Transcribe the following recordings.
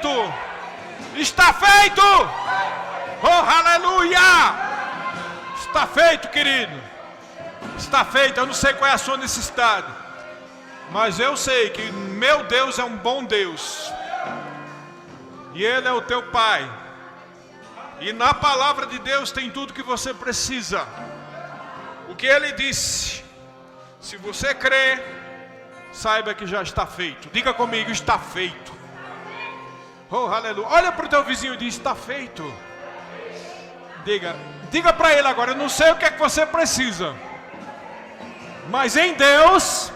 feito! Está feito! Oh, aleluia! Está feito, querido. Está feito. Eu não sei qual é a sua necessidade, mas eu sei que meu Deus é um bom Deus. E Ele é o teu Pai. E na palavra de Deus tem tudo que você precisa. O que Ele disse, se você crer, saiba que já está feito. Diga comigo, está feito. Oh, aleluia. Olha para o teu vizinho e diz, está feito. Diga para ele agora, eu não sei o que é que você precisa, mas em Deus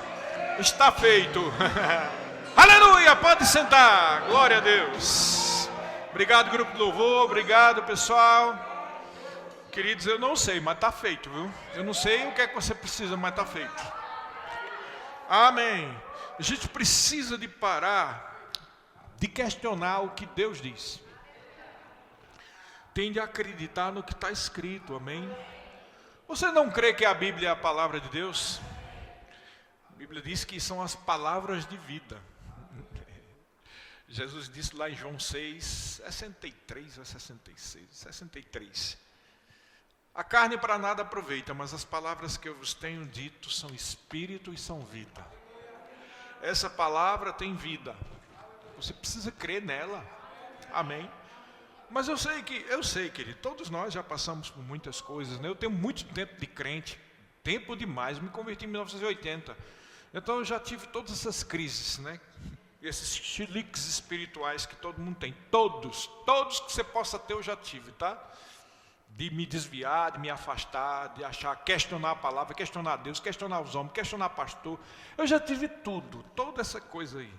está feito. Aleluia, pode sentar, glória a Deus. Obrigado, grupo de louvor, obrigado, pessoal. Queridos, eu não sei, mas está feito, viu? Eu não sei o que é que você precisa, mas está feito. Amém. A gente precisa de parar de questionar o que Deus diz. Tem de acreditar no que está escrito, amém? Você não crê que a Bíblia é a palavra de Deus? A Bíblia diz que são as palavras de vida. Jesus disse lá em João 6, 63 ou 66, 63. A carne para nada aproveita, mas as palavras que eu vos tenho dito são espírito e são vida. Essa palavra tem vida. Você precisa crer nela. Amém? Mas eu sei, querido, todos nós já passamos por muitas coisas, né? Eu tenho muito tempo de crente, tempo demais, me converti em 1980. Então eu já tive todas essas crises, né? Esses chiliques espirituais que todo mundo tem. Todos que você possa ter eu já tive, tá? De me desviar, de me afastar, de questionar a palavra, questionar Deus, questionar os homens, questionar pastor. Eu já tive tudo, toda essa coisa aí.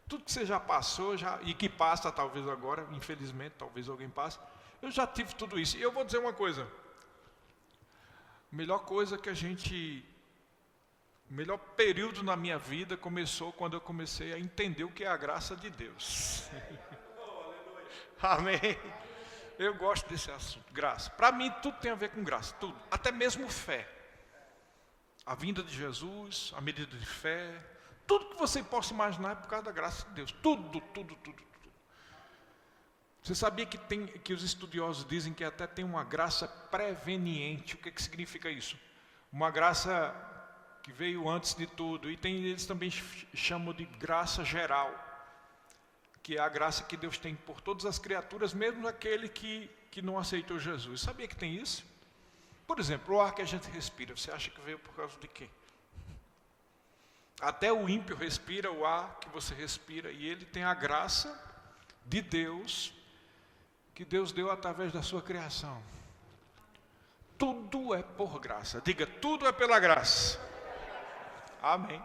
Tudo que você já passou, e que passa talvez agora, infelizmente, talvez alguém passe. Eu já tive tudo isso. E eu vou dizer uma coisa. A melhor coisa que o melhor período na minha vida começou quando eu comecei a entender o que é a graça de Deus. Amém. Eu gosto desse assunto, graça. Para mim tudo tem a ver com graça, tudo. Até mesmo fé. A vinda de Jesus, a medida de fé. Tudo que você possa imaginar é por causa da graça de Deus. Tudo. Você sabia que os estudiosos dizem que até tem uma graça preveniente? O que significa isso? Uma graça que veio antes de tudo. E eles também chamam de graça geral, que é a graça que Deus tem por todas as criaturas, mesmo aquele que não aceitou Jesus. Sabia que tem isso? Por exemplo, o ar que a gente respira, você acha que veio por causa de quê? Até o ímpio respira o ar que você respira, e ele tem a graça de Deus, que Deus deu através da sua criação. Tudo é por graça. Diga, tudo é pela graça. Amém.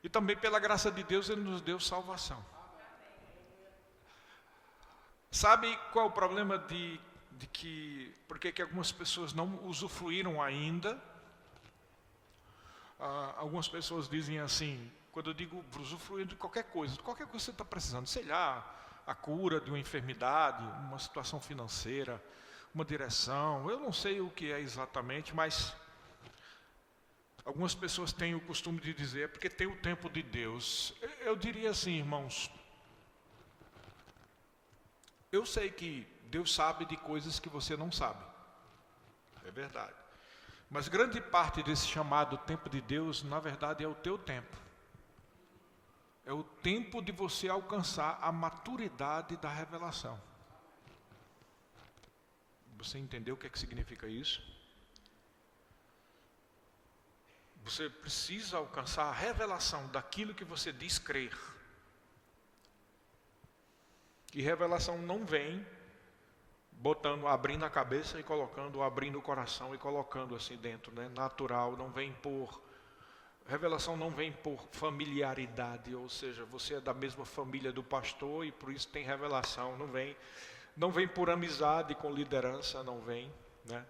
E também pela graça de Deus Ele nos deu salvação. Sabe qual é o problema por que algumas pessoas não usufruíram ainda? Algumas pessoas dizem assim, quando eu digo usufruir de qualquer coisa que você está precisando, sei lá, a cura de uma enfermidade, uma situação financeira, uma direção, eu não sei o que é exatamente, mas algumas pessoas têm o costume de dizer, porque tem o tempo de Deus. Eu diria assim, irmãos, eu sei que Deus sabe de coisas que você não sabe, é verdade. Mas grande parte desse chamado tempo de Deus, na verdade, é o teu tempo. É o tempo de você alcançar a maturidade da revelação. Você entendeu o que significa isso? Você precisa alcançar a revelação daquilo que você diz crer. E revelação não vem abrindo a cabeça e colocando, abrindo o coração e colocando assim dentro, né? Natural, não vem por... Revelação não vem por familiaridade, ou seja, você é da mesma família do pastor e por isso tem revelação, não vem por amizade com liderança, não vem, né?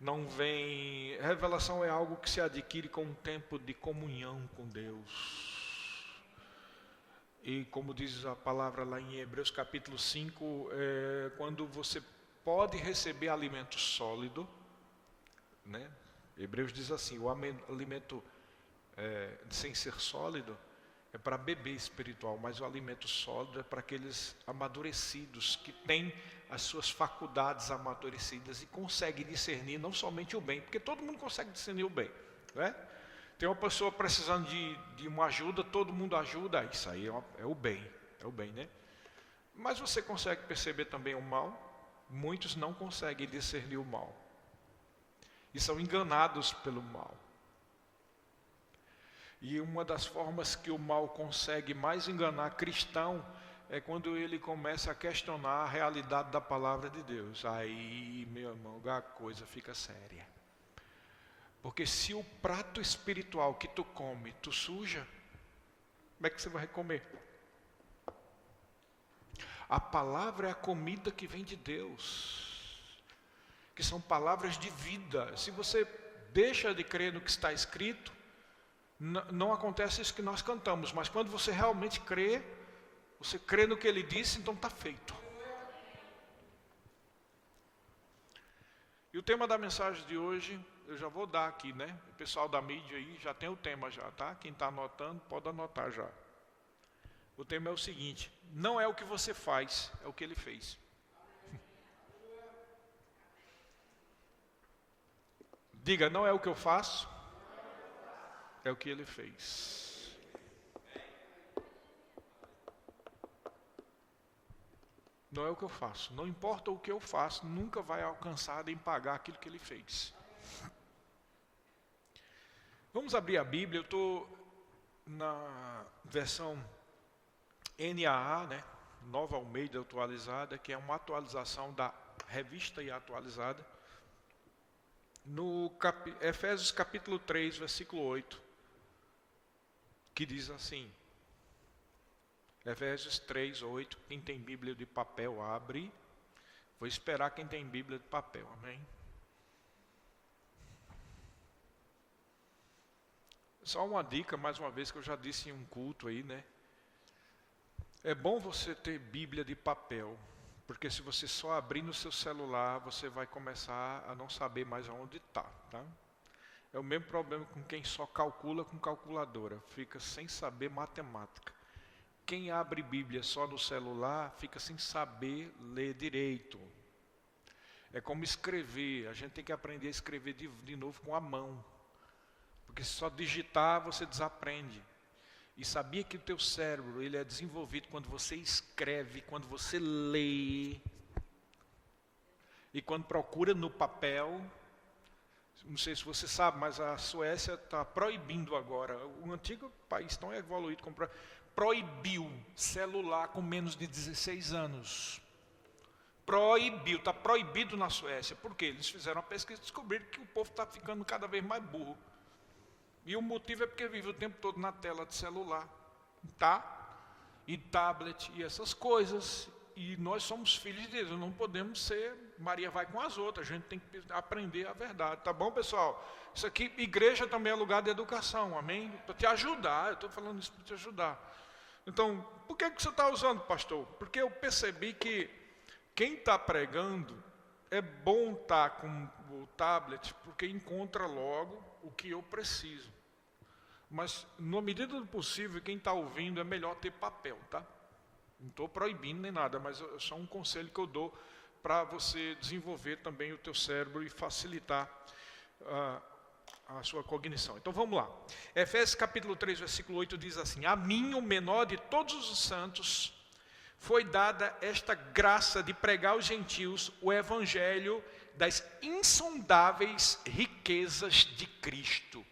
Não vem... Revelação é algo que se adquire com um tempo de comunhão com Deus. E como diz a palavra lá em Hebreus capítulo 5, quando você pode receber alimento sólido, né? Hebreus diz assim, o alimento sem ser sólido é para bebê espiritual, mas o alimento sólido é para aqueles amadurecidos, que têm as suas faculdades amadurecidas e conseguem discernir não somente o bem, porque todo mundo consegue discernir o bem, né? Tem uma pessoa precisando de uma ajuda, todo mundo ajuda, isso aí é o bem, né? Mas você consegue perceber também o mal? Muitos não conseguem discernir o mal e são enganados pelo mal. E uma das formas que o mal consegue mais enganar cristão é quando ele começa a questionar a realidade da palavra de Deus. Aí, meu irmão, a coisa fica séria. Porque se o prato espiritual que tu come, tu suja, como é que você vai comer? A palavra é a comida que vem de Deus, que são palavras de vida. Se você deixa de crer no que está escrito, não acontece isso que nós cantamos, mas quando você realmente crê, você crê no que ele disse, então está feito. E o tema da mensagem de hoje, eu já vou dar aqui, né? O pessoal da mídia aí já tem o tema já, tá? Quem está anotando, pode anotar já. O tema é o seguinte: não é o que você faz, é o que ele fez. Diga, não é o que eu faço, é o que ele fez. Não é o que eu faço. Não importa o que eu faço, nunca vai alcançar em pagar aquilo que ele fez. Vamos abrir a Bíblia. Eu estou na versão NAA, né? Nova Almeida Atualizada, que é uma atualização da Revista e Atualizada. No Efésios capítulo 3, versículo 8. Que diz assim, Efésios 3, 8, quem tem Bíblia de papel, abre. Vou esperar quem tem Bíblia de papel, amém? Só uma dica, mais uma vez, que eu já disse em um culto aí, né? É bom você ter Bíblia de papel, porque se você só abrir no seu celular, você vai começar a não saber mais aonde está, tá? É o mesmo problema com quem só calcula com calculadora, fica sem saber matemática. Quem abre Bíblia só no celular, fica sem saber ler direito. É como escrever, a gente tem que aprender a escrever de novo com a mão. Porque se só digitar, você desaprende. E sabia que o teu cérebro ele é desenvolvido quando você escreve, quando você lê. E quando procura no papel. Não sei se você sabe, mas a Suécia está proibindo agora. O antigo país tão evoluído como proibiu celular com menos de 16 anos. Proibiu, está proibido na Suécia. Por quê? Eles fizeram uma pesquisa e descobriram que o povo está ficando cada vez mais burro. E o motivo é porque vive o tempo todo na tela de celular, tá? E tablet e essas coisas. E nós somos filhos de Deus, não podemos ser Maria vai com as outras, a gente tem que aprender a verdade, tá bom, pessoal? Isso aqui, igreja também é lugar de educação, amém? Para te ajudar, eu estou falando isso para te ajudar. Então, por que você está usando, pastor? Porque eu percebi que quem está pregando, é bom estar com o tablet, porque encontra logo o que eu preciso. Mas, na medida do possível, quem está ouvindo, é melhor ter papel, tá? Não estou proibindo nem nada, mas é só um conselho que eu dou para você desenvolver também o teu cérebro e facilitar a sua cognição. Então vamos lá. Efésios capítulo 3, versículo 8 diz assim: a mim, o menor de todos os santos, foi dada esta graça de pregar aos gentios o evangelho das insondáveis riquezas de Cristo.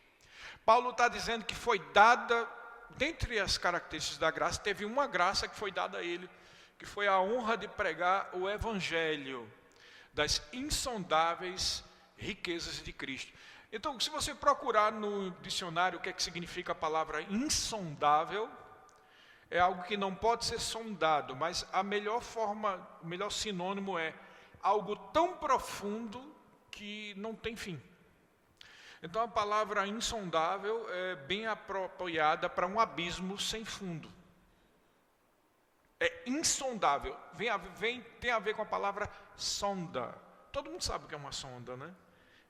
Paulo está dizendo que foi dada, dentre as características da graça, teve uma graça que foi dada a ele, que foi a honra de pregar o evangelho das insondáveis riquezas de Cristo. Então, se você procurar no dicionário o que é que significa a palavra insondável, é algo que não pode ser sondado, mas a melhor forma, o melhor sinônimo é algo tão profundo que não tem fim. Então a palavra insondável é bem apropriada para um abismo sem fundo. É insondável, tem a ver com a palavra sonda. Todo mundo sabe o que é uma sonda, né?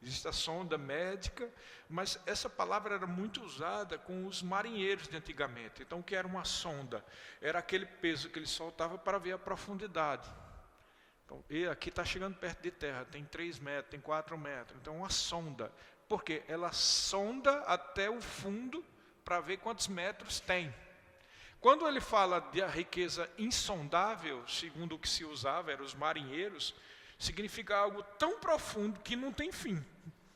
Existe a sonda médica, mas essa palavra era muito usada com os marinheiros de antigamente. Então, o que era uma sonda? Era aquele peso que ele soltava para ver a profundidade. Então, e aqui está chegando perto de terra, tem 3 metros, tem 4 metros. Então, uma sonda. Por quê? Ela sonda até o fundo para ver quantos metros tem. Quando ele fala de a riqueza insondável, segundo o que se usava, eram os marinheiros, significa algo tão profundo que não tem fim.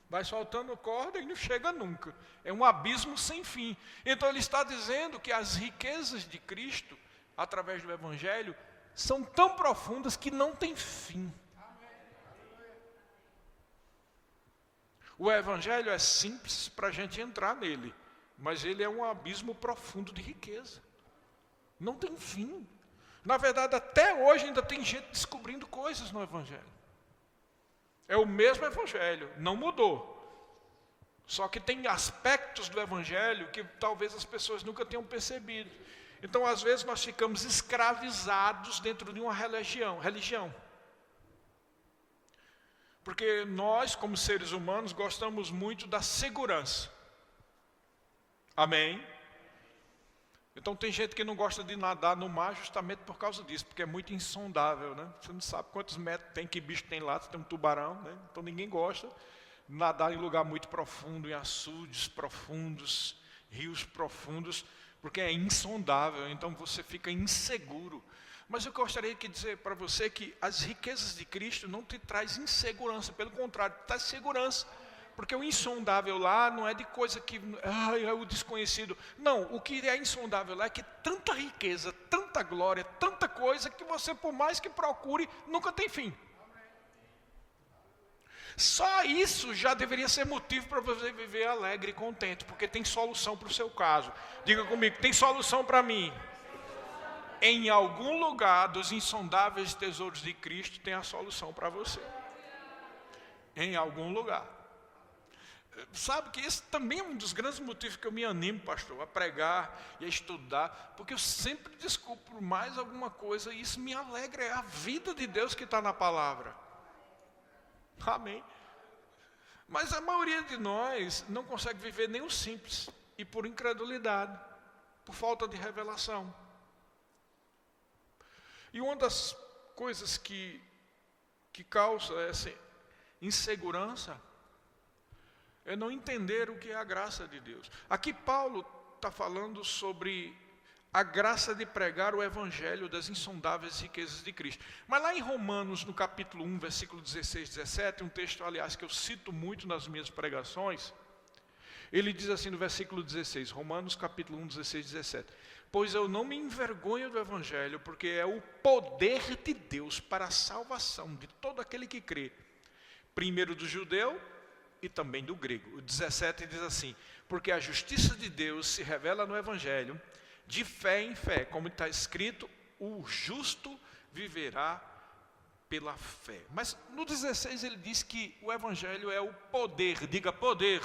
Vai soltando corda e não chega nunca. É um abismo sem fim. Então ele está dizendo que as riquezas de Cristo, através do Evangelho, são tão profundas que não tem fim. O Evangelho é simples para a gente entrar nele, mas ele é um abismo profundo de riqueza. Não tem fim. Na verdade, até hoje ainda tem gente descobrindo coisas no Evangelho. É o mesmo Evangelho, não mudou. Só que tem aspectos do Evangelho que talvez as pessoas nunca tenham percebido. Então, às vezes, nós ficamos escravizados dentro de uma religião. Porque nós, como seres humanos, gostamos muito da segurança. Amém? Então tem gente que não gosta de nadar no mar justamente por causa disso, porque é muito insondável, né? Você não sabe quantos metros tem, que bicho tem lá, se tem um tubarão, né? Então ninguém gosta de nadar em lugar muito profundo, em açudes profundos, rios profundos, porque é insondável, então você fica inseguro. Mas eu gostaria de dizer para você que as riquezas de Cristo não te traz insegurança, pelo contrário, te traz segurança. Porque o insondável lá não é de coisa que é o desconhecido. Não, o que é insondável lá é que tanta riqueza, tanta glória, tanta coisa que você, por mais que procure, nunca tem fim. Só isso já deveria ser motivo para você viver alegre e contente, porque tem solução para o seu caso. Diga comigo, tem solução para mim. Em algum lugar dos insondáveis tesouros de Cristo tem a solução para você. Em algum lugar. Sabe que esse também é um dos grandes motivos que eu me animo, pastor, a pregar e a estudar, porque eu sempre descubro mais alguma coisa e isso me alegra, é a vida de Deus que está na palavra. Amém. Mas a maioria de nós não consegue viver nem o simples, e por incredulidade, por falta de revelação. E uma das coisas que causa essa insegurança é não entender o que é a graça de Deus. Aqui Paulo está falando sobre a graça de pregar o Evangelho das insondáveis riquezas de Cristo. Mas lá em Romanos, no capítulo 1, versículo 16, 17, um texto, aliás, que eu cito muito nas minhas pregações, ele diz assim no versículo 16, Romanos capítulo 1, 16, 17, pois eu não me envergonho do Evangelho, porque é o poder de Deus para a salvação de todo aquele que crê, primeiro do judeu, e também do grego. O 17 diz assim, porque a justiça de Deus se revela no Evangelho, de fé em fé, como está escrito, o justo viverá pela fé. Mas no 16 ele diz que o Evangelho é o poder, diga poder.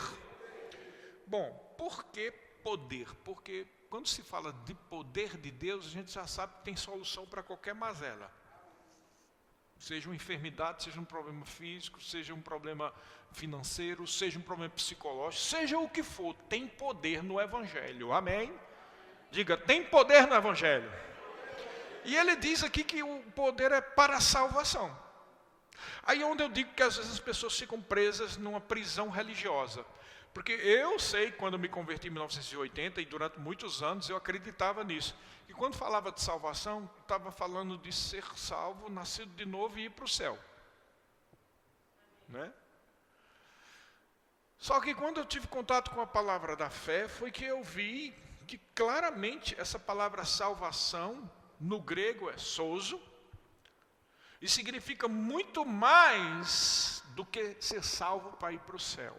Bom, por que poder? Porque quando se fala de poder de Deus, a gente já sabe que tem solução para qualquer mazela. Seja uma enfermidade, seja um problema físico, seja um problema financeiro, seja um problema psicológico, seja o que for, tem poder no Evangelho, amém? Diga, tem poder no Evangelho. E ele diz aqui que o poder é para a salvação. Aí é onde eu digo que às vezes as pessoas ficam presas numa prisão religiosa. Porque eu sei, quando eu me converti em 1980, e durante muitos anos eu acreditava nisso. E quando falava de salvação, estava falando de ser salvo, nascido de novo e ir para o céu. Né? Só que quando eu tive contato com a palavra da fé, foi que eu vi que claramente essa palavra salvação, no grego é sozo, e significa muito mais do que ser salvo para ir para o céu.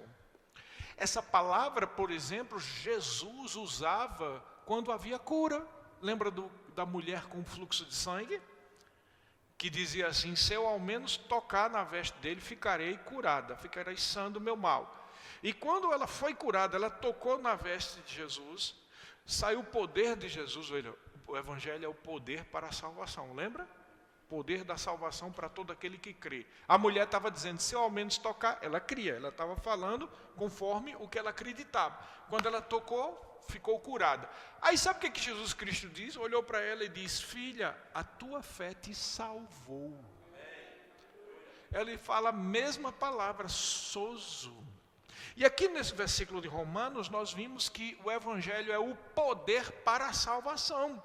Essa palavra, por exemplo, Jesus usava quando havia cura. Lembra da mulher com fluxo de sangue? Que dizia assim, se eu ao menos tocar na veste dele, ficarei curada, ficarei sã do meu mal. E quando ela foi curada, ela tocou na veste de Jesus, saiu o poder de Jesus. O Evangelho é o poder para a salvação, lembra? poder da salvação para todo aquele que crê. A mulher estava dizendo, se eu ao menos tocar, ela cria, ela estava falando conforme o que ela acreditava. Quando ela tocou, ficou curada. Aí sabe o que Jesus Cristo diz? Olhou para ela e disse, filha, a tua fé te salvou. Ele fala a mesma palavra, sozo. E aqui nesse versículo de Romanos, nós vimos que o Evangelho é o poder para a salvação.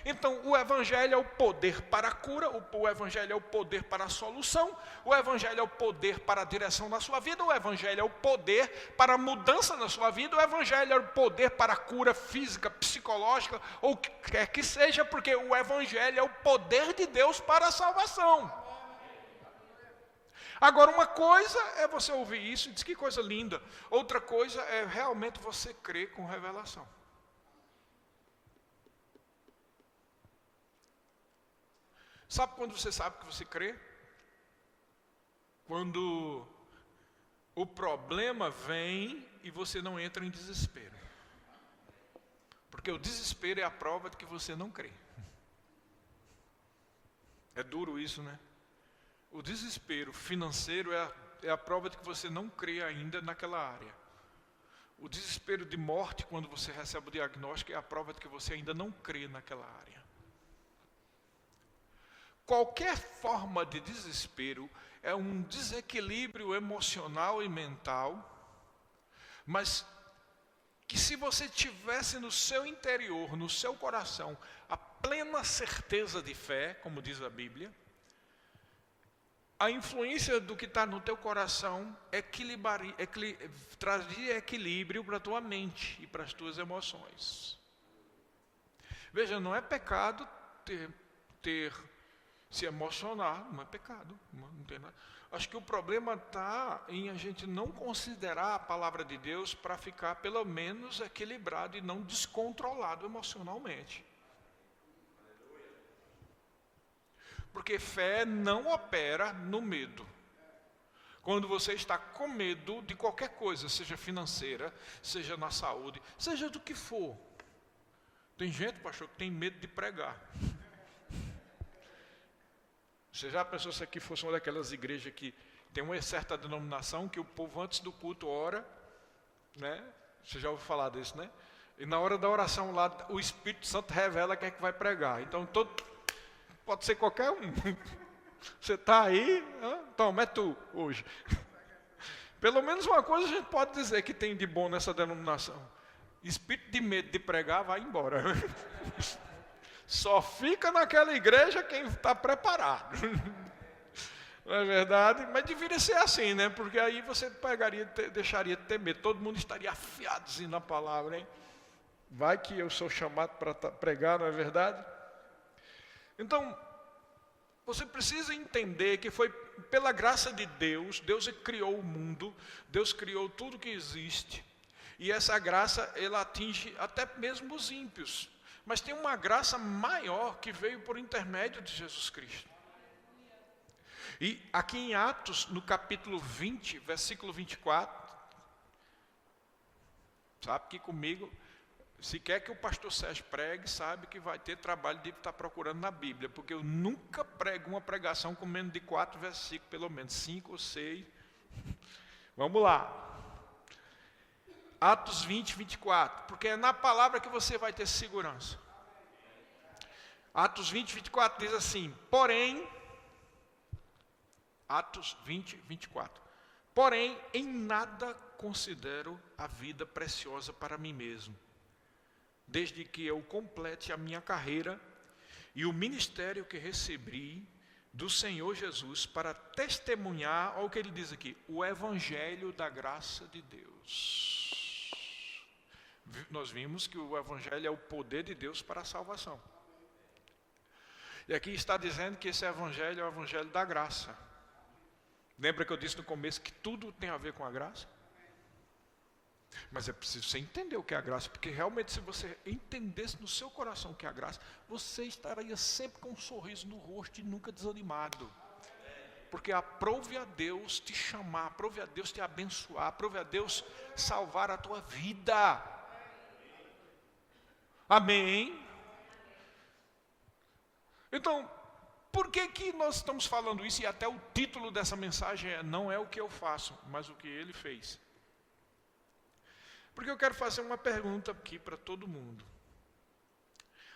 Então, o Evangelho é o poder para a cura, o Evangelho é o poder para a solução, o Evangelho é o poder para a direção da sua vida, o Evangelho é o poder para a mudança na sua vida, o Evangelho é o poder para a cura física, psicológica, ou o que quer que seja, porque o Evangelho é o poder de Deus para a salvação. Agora, uma coisa é você ouvir isso e dizer que coisa linda. Outra coisa é realmente você crer com revelação. Sabe quando você sabe que você crê? Quando o problema vem e você não entra em desespero. Porque o desespero é a prova de que você não crê. É duro isso, né? O desespero financeiro é a prova de que você não crê ainda naquela área. O desespero de morte, quando você recebe o diagnóstico, é a prova de que você ainda não crê naquela área. Qualquer forma de desespero é um desequilíbrio emocional e mental, mas que se você tivesse no seu interior, no seu coração, a plena certeza de fé, como diz a Bíblia, a influência do que está no teu coração trazia equilíbrio para a tua mente e para as tuas emoções. Veja, não é pecado se emocionar, não é pecado. Não tem nada. Acho que o problema está em a gente não considerar a palavra de Deus para ficar pelo menos equilibrado e não descontrolado emocionalmente. Porque fé não opera no medo. Quando você está com medo de qualquer coisa, seja financeira, seja na saúde, seja do que for. Tem gente, pastor, que tem medo de pregar. Você já pensou se aqui fosse uma daquelas igrejas que tem uma certa denominação que o povo antes do culto ora, né? Você já ouviu falar disso, né? E na hora da oração lá, o Espírito Santo revela quem é que vai pregar. Então, pode ser qualquer um. Você está aí, toma, é tu hoje. Pelo menos uma coisa a gente pode dizer que tem de bom nessa denominação. Espírito de medo de pregar, vai embora. Só fica naquela igreja quem está preparado. Não é verdade? Mas deveria ser assim, né? Porque aí você deixaria de ter medo. Todo mundo estaria afiadozinho na palavra, hein? Vai que eu sou chamado para pregar, não é verdade? Então, você precisa entender que foi pela graça de Deus, Deus criou o mundo, Deus criou tudo que existe. E essa graça, ela atinge até mesmo os ímpios. Mas tem uma graça maior que veio por intermédio de Jesus Cristo. E aqui em Atos, no capítulo 20, versículo 24, sabe que comigo, se quer que o pastor Sérgio pregue, sabe que vai ter trabalho de estar procurando na Bíblia, porque eu nunca prego uma pregação com menos de 4 versículos, pelo menos 5 ou 6. Vamos lá. Atos 20, 24, porque é na palavra que você vai ter segurança. Atos 20, 24 diz assim, porém, Atos 20, 24, porém, em nada considero a vida preciosa para mim mesmo, desde que eu complete a minha carreira e o ministério que recebi do Senhor Jesus para testemunhar, olha o que ele diz aqui, o evangelho da graça de Deus. Nós vimos que o evangelho é o poder de Deus para a salvação. E aqui está dizendo que esse evangelho é o evangelho da graça. Lembra que eu disse no começo que tudo tem a ver com a graça? Mas é preciso você entender o que é a graça, porque realmente se você entendesse no seu coração o que é a graça, você estaria sempre com um sorriso no rosto e nunca desanimado. Porque aprove a Deus te chamar, aprove a Deus te abençoar, aprove a Deus salvar a tua vida. Amém? Então, Por que nós estamos falando isso? E até o título dessa mensagem não é o que eu faço, mas o que ele fez. Porque eu quero fazer uma pergunta aqui para todo mundo.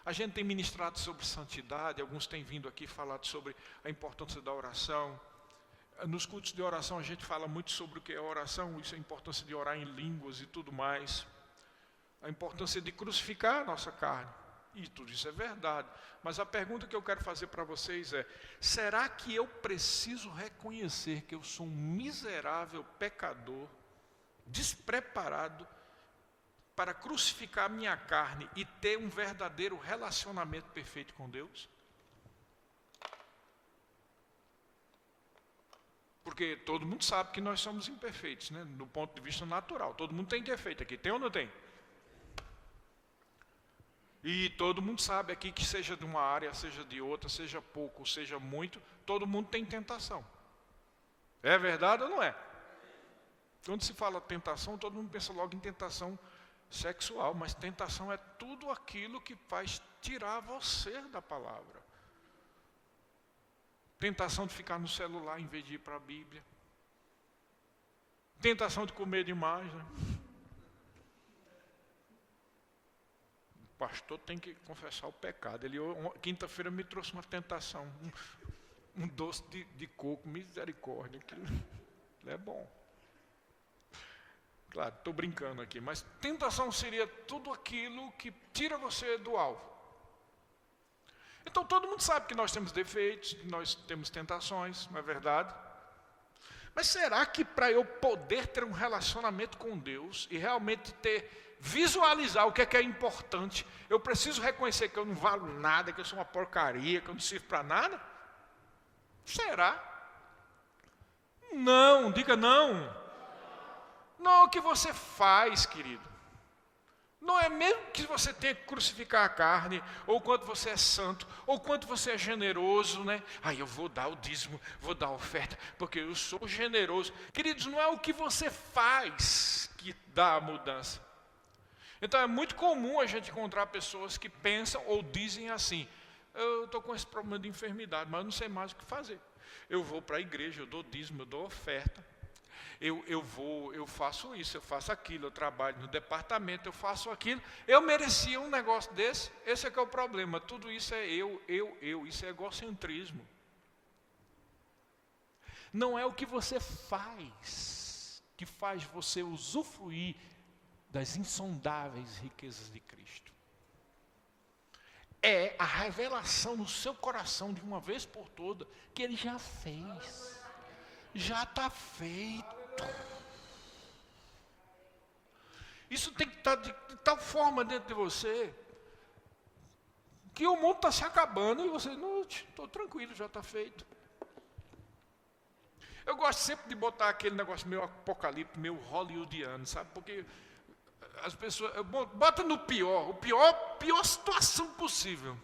A gente tem ministrado sobre santidade, alguns têm vindo aqui falado sobre a importância da oração. Nos cultos de oração a gente fala muito sobre o que é oração, isso é a importância de orar em línguas e tudo mais. A importância de crucificar a nossa carne. E tudo isso é verdade. Mas a pergunta que eu quero fazer para vocês é: será que eu preciso reconhecer que eu sou um miserável pecador, despreparado, para crucificar minha carne e ter um verdadeiro relacionamento perfeito com Deus? Porque todo mundo sabe que nós somos imperfeitos, né? Do ponto de vista natural. Todo mundo tem defeito aqui, tem ou não tem? E todo mundo sabe aqui que seja de uma área, seja de outra, seja pouco, seja muito, todo mundo tem tentação. É verdade ou não é? Quando se fala tentação, todo mundo pensa logo em tentação sexual, mas tentação é tudo aquilo que faz tirar você da palavra. Tentação de ficar no celular em vez de ir para a Bíblia. Tentação de comer demais, né? O pastor tem que confessar o pecado. Ele, quinta-feira, me trouxe uma tentação, um doce de coco, misericórdia, que é bom. Claro, estou brincando aqui, mas tentação seria tudo aquilo que tira você do alvo. Então todo mundo sabe que nós temos defeitos, que nós temos tentações, não é verdade? Mas será que para eu poder ter um relacionamento com Deus e realmente visualizar o que é importante, eu preciso reconhecer que eu não valo nada, que eu sou uma porcaria, que eu não sirvo para nada? Será? Não, diga não. Não é o que você faz, querido. Não é mesmo que você tenha que crucificar a carne, ou quanto você é santo, ou quanto você é generoso, né? Eu vou dar o dízimo, vou dar a oferta, porque eu sou generoso. Queridos, não é o que você faz que dá a mudança. Então é muito comum a gente encontrar pessoas que pensam ou dizem assim: eu estou com esse problema de enfermidade, mas eu não sei mais o que fazer. Eu vou para a igreja, eu dou dízimo, eu dou oferta. Eu faço isso, eu faço aquilo, eu trabalho no departamento, eu faço aquilo. Eu merecia um negócio desse? Esse é que é o problema. Tudo isso é eu. Isso é egocentrismo. Não é o que você faz que faz você usufruir das insondáveis riquezas de Cristo. É a revelação no seu coração de uma vez por toda que Ele já fez. Já está feito. Isso tem que estar de tal forma dentro de você que o mundo está se acabando e você, não, estou tranquilo, já está feito. Eu gosto sempre de botar aquele negócio meio apocalíptico, meio hollywoodiano, sabe? Porque as pessoas, bota no pior situação possível.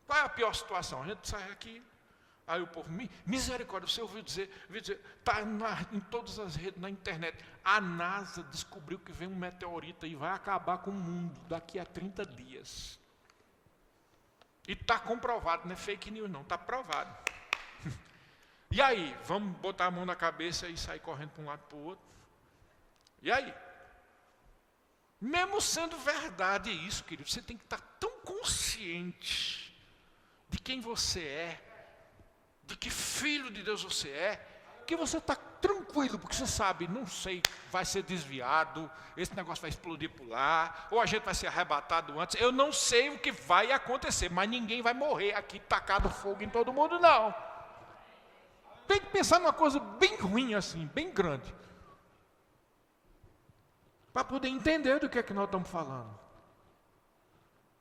Qual é a pior situação? A gente sai aqui. Aí o povo, misericórdia, você ouviu dizer, está em todas as redes, na internet, a NASA descobriu que vem um meteorito e vai acabar com o mundo daqui a 30 dias. E está comprovado, não é fake news não, está provado. E aí, vamos botar a mão na cabeça e sair correndo para um lado para o outro? E aí? Mesmo sendo verdade isso, querido, você tem que estar tão consciente de quem você é, de que filho de Deus você é, que você está tranquilo, porque você sabe, não sei, vai ser desviado, esse negócio vai explodir por lá, ou a gente vai ser arrebatado antes, eu não sei o que vai acontecer, mas ninguém vai morrer aqui, tacado fogo em todo mundo, não. Tem que pensar numa coisa bem ruim assim, bem grande, para poder entender do que é que nós estamos falando.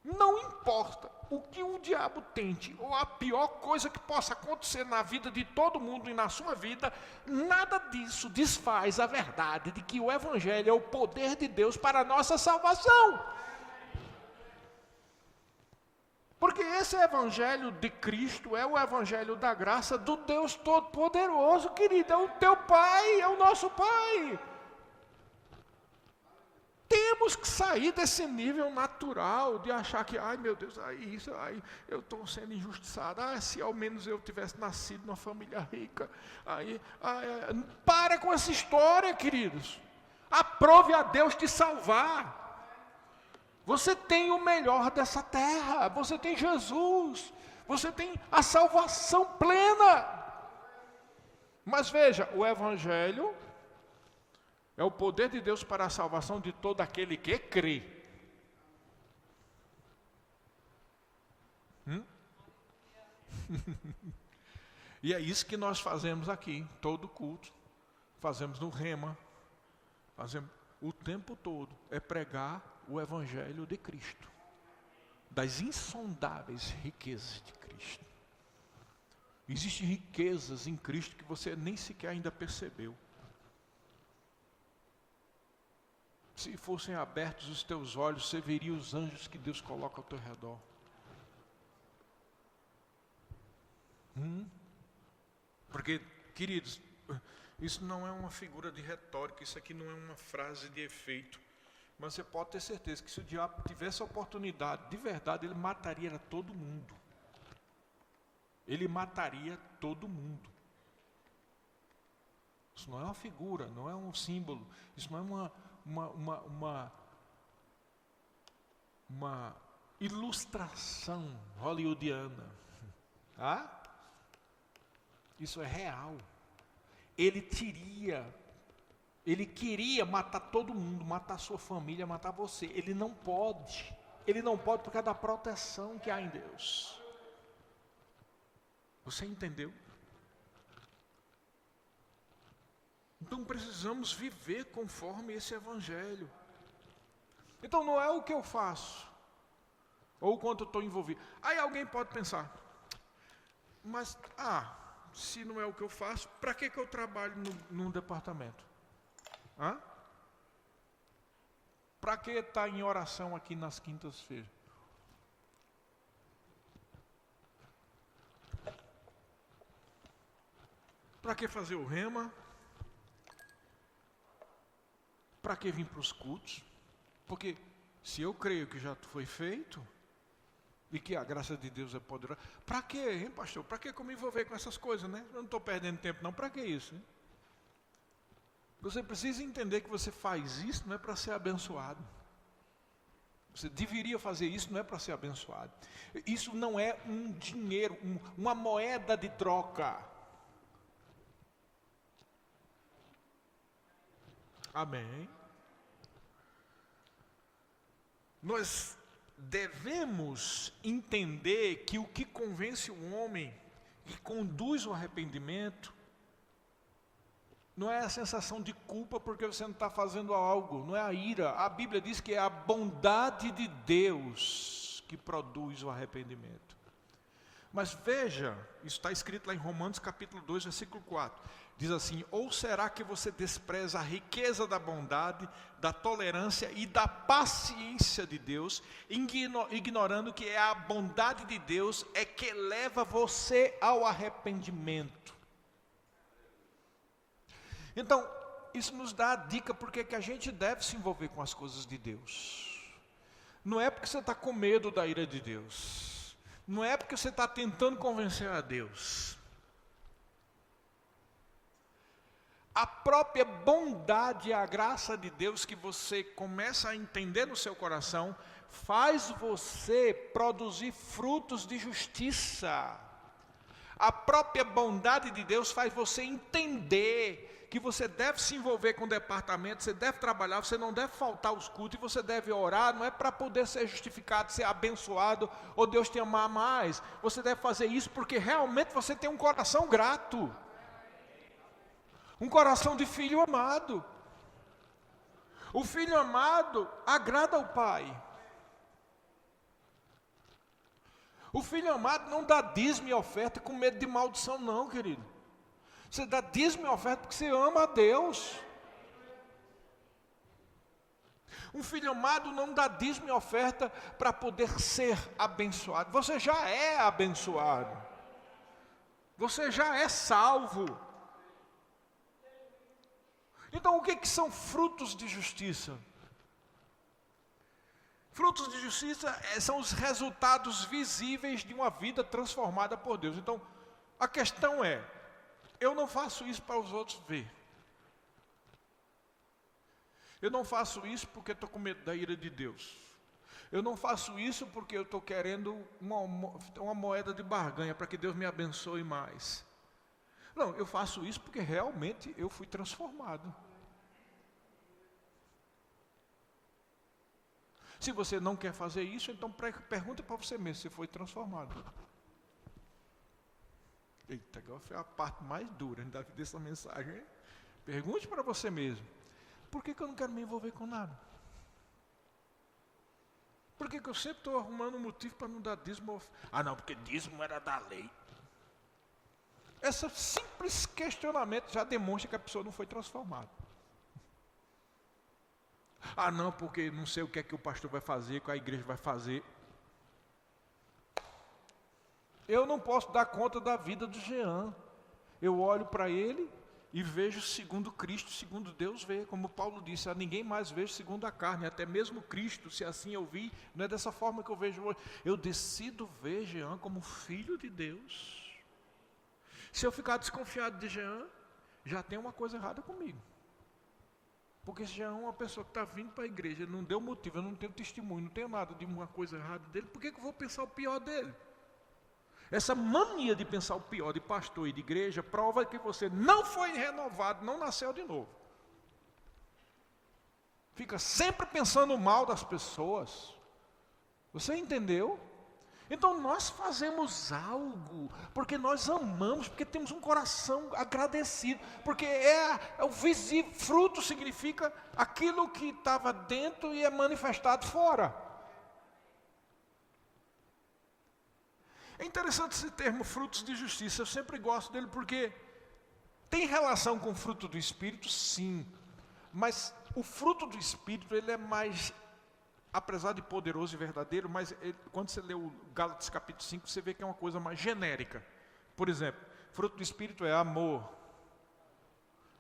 Não importa o que o diabo tente, ou a pior coisa que possa acontecer na vida de todo mundo e na sua vida, nada disso desfaz a verdade de que o Evangelho é o poder de Deus para a nossa salvação. Porque esse Evangelho de Cristo é o Evangelho da graça do Deus Todo-Poderoso, querido, é o teu Pai, é o nosso Pai. Tenha temos que sair desse nível natural de achar que, ai meu Deus, ai, eu estou sendo injustiçado. Se ao menos eu tivesse nascido numa família rica. Para com essa história, queridos. Aprove a Deus te salvar. Você tem o melhor dessa terra. Você tem Jesus. Você tem a salvação plena. Mas veja, o Evangelho é o poder de Deus para a salvação de todo aquele que crê. E é isso que nós fazemos aqui, todo culto. Fazemos no Rema. Fazemos o tempo todo. É pregar o Evangelho de Cristo. Das insondáveis riquezas de Cristo. Existem riquezas em Cristo que você nem sequer ainda percebeu. Se fossem abertos os teus olhos, você veria os anjos que Deus coloca ao teu redor. Porque, queridos, isso não é uma figura de retórica, isso aqui não é uma frase de efeito. Mas você pode ter certeza que se o diabo tivesse a oportunidade, de verdade, ele mataria todo mundo. Ele mataria todo mundo. Isso não é uma figura, não é um símbolo, isso não é uma ilustração hollywoodiana. Isso é real. Ele queria matar todo mundo, matar sua família, matar você. Ele não pode por causa da proteção que há em Deus. Você entendeu? Então precisamos viver conforme esse Evangelho. Então não é o que eu faço, ou o quanto eu estou envolvido. Aí alguém pode pensar, mas, se não é o que eu faço, para que eu trabalho num departamento? Para que estar em oração aqui nas quintas-feiras? Para que fazer o rema? Para que vir para os cultos? Porque se eu creio que já foi feito, e que a graça de Deus é poderosa, para que, hein, pastor? Para que eu me envolver com essas coisas, né? Eu não estou perdendo tempo não, para que isso? Hein? Você precisa entender que você faz isso não é para ser abençoado. Você deveria fazer isso não é para ser abençoado. Isso não é um dinheiro, uma moeda de troca. Amém. Nós devemos entender que o que convence o homem e conduz ao arrependimento não é a sensação de culpa porque você não está fazendo algo, não é a ira. A Bíblia diz que é a bondade de Deus que produz o arrependimento. Mas veja, isso está escrito lá em Romanos capítulo 2, versículo 4. Diz assim, ou será que você despreza a riqueza da bondade, da tolerância e da paciência de Deus, ignorando que é a bondade de Deus é que leva você ao arrependimento. Então, isso nos dá a dica porque que a gente deve se envolver com as coisas de Deus. Não é porque você está com medo da ira de Deus. Não é porque você está tentando convencer a Deus. A própria bondade e a graça de Deus que você começa a entender no seu coração, faz você produzir frutos de justiça. A própria bondade de Deus faz você entender que você deve se envolver com o departamento, você deve trabalhar, você não deve faltar aos cultos, e você deve orar, não é para poder ser justificado, ser abençoado, ou Deus te amar mais. Você deve fazer isso porque realmente você tem um coração grato. Um coração de filho amado. O filho amado agrada ao pai. O filho amado não dá dízimo e oferta com medo de maldição não, querido. Você dá dízimo e oferta porque você ama a Deus. Um filho amado não dá dízimo e oferta para poder ser abençoado. Você já é abençoado. Você já é salvo. Então, o que são frutos de justiça? Frutos de justiça são os resultados visíveis de uma vida transformada por Deus. Então, a questão é, eu não faço isso para os outros ver. Eu não faço isso porque estou com medo da ira de Deus. Eu não faço isso porque eu estou querendo uma moeda de barganha para que Deus me abençoe mais. Não, eu faço isso porque realmente eu fui transformado. Se você não quer fazer isso, então pergunta para você mesmo se foi transformado. Eita, agora foi a parte mais dura dessa mensagem, hein? Pergunte para você mesmo. Por que eu não quero me envolver com nada? Por que eu sempre estou arrumando um motivo para não dar dízimo? Ah não, porque dízimo era da lei. Esse simples questionamento já demonstra que a pessoa não foi transformada. Ah não, porque não sei o que é que o pastor vai fazer, o que a igreja vai fazer. Eu não posso dar conta da vida do Jean. Eu olho para ele e vejo segundo Cristo, segundo Deus vê. Como Paulo disse, a ninguém mais vejo segundo a carne. Até mesmo Cristo, se assim eu vi, não é dessa forma que eu vejo hoje. Eu decido ver Jean como filho de Deus. Se eu ficar desconfiado de Jean, já tem uma coisa errada comigo. Porque se Jean é uma pessoa que está vindo para a igreja, ele não deu motivo, eu não tenho testemunho, não tenho nada de uma coisa errada dele, por que eu vou pensar o pior dele? Essa mania de pensar o pior de pastor e de igreja prova que você não foi renovado, não nasceu de novo. Fica sempre pensando mal das pessoas. Você entendeu? Então nós fazemos algo porque nós amamos, porque temos um coração agradecido, porque é o visível, fruto significa aquilo que estava dentro e é manifestado fora. É interessante esse termo, frutos de justiça, eu sempre gosto dele porque tem relação com o fruto do Espírito, sim, mas o fruto do Espírito ele é mais, apesar de poderoso e verdadeiro, mas quando você lê o Gálatas capítulo 5, você vê que é uma coisa mais genérica. Por exemplo, fruto do Espírito é amor,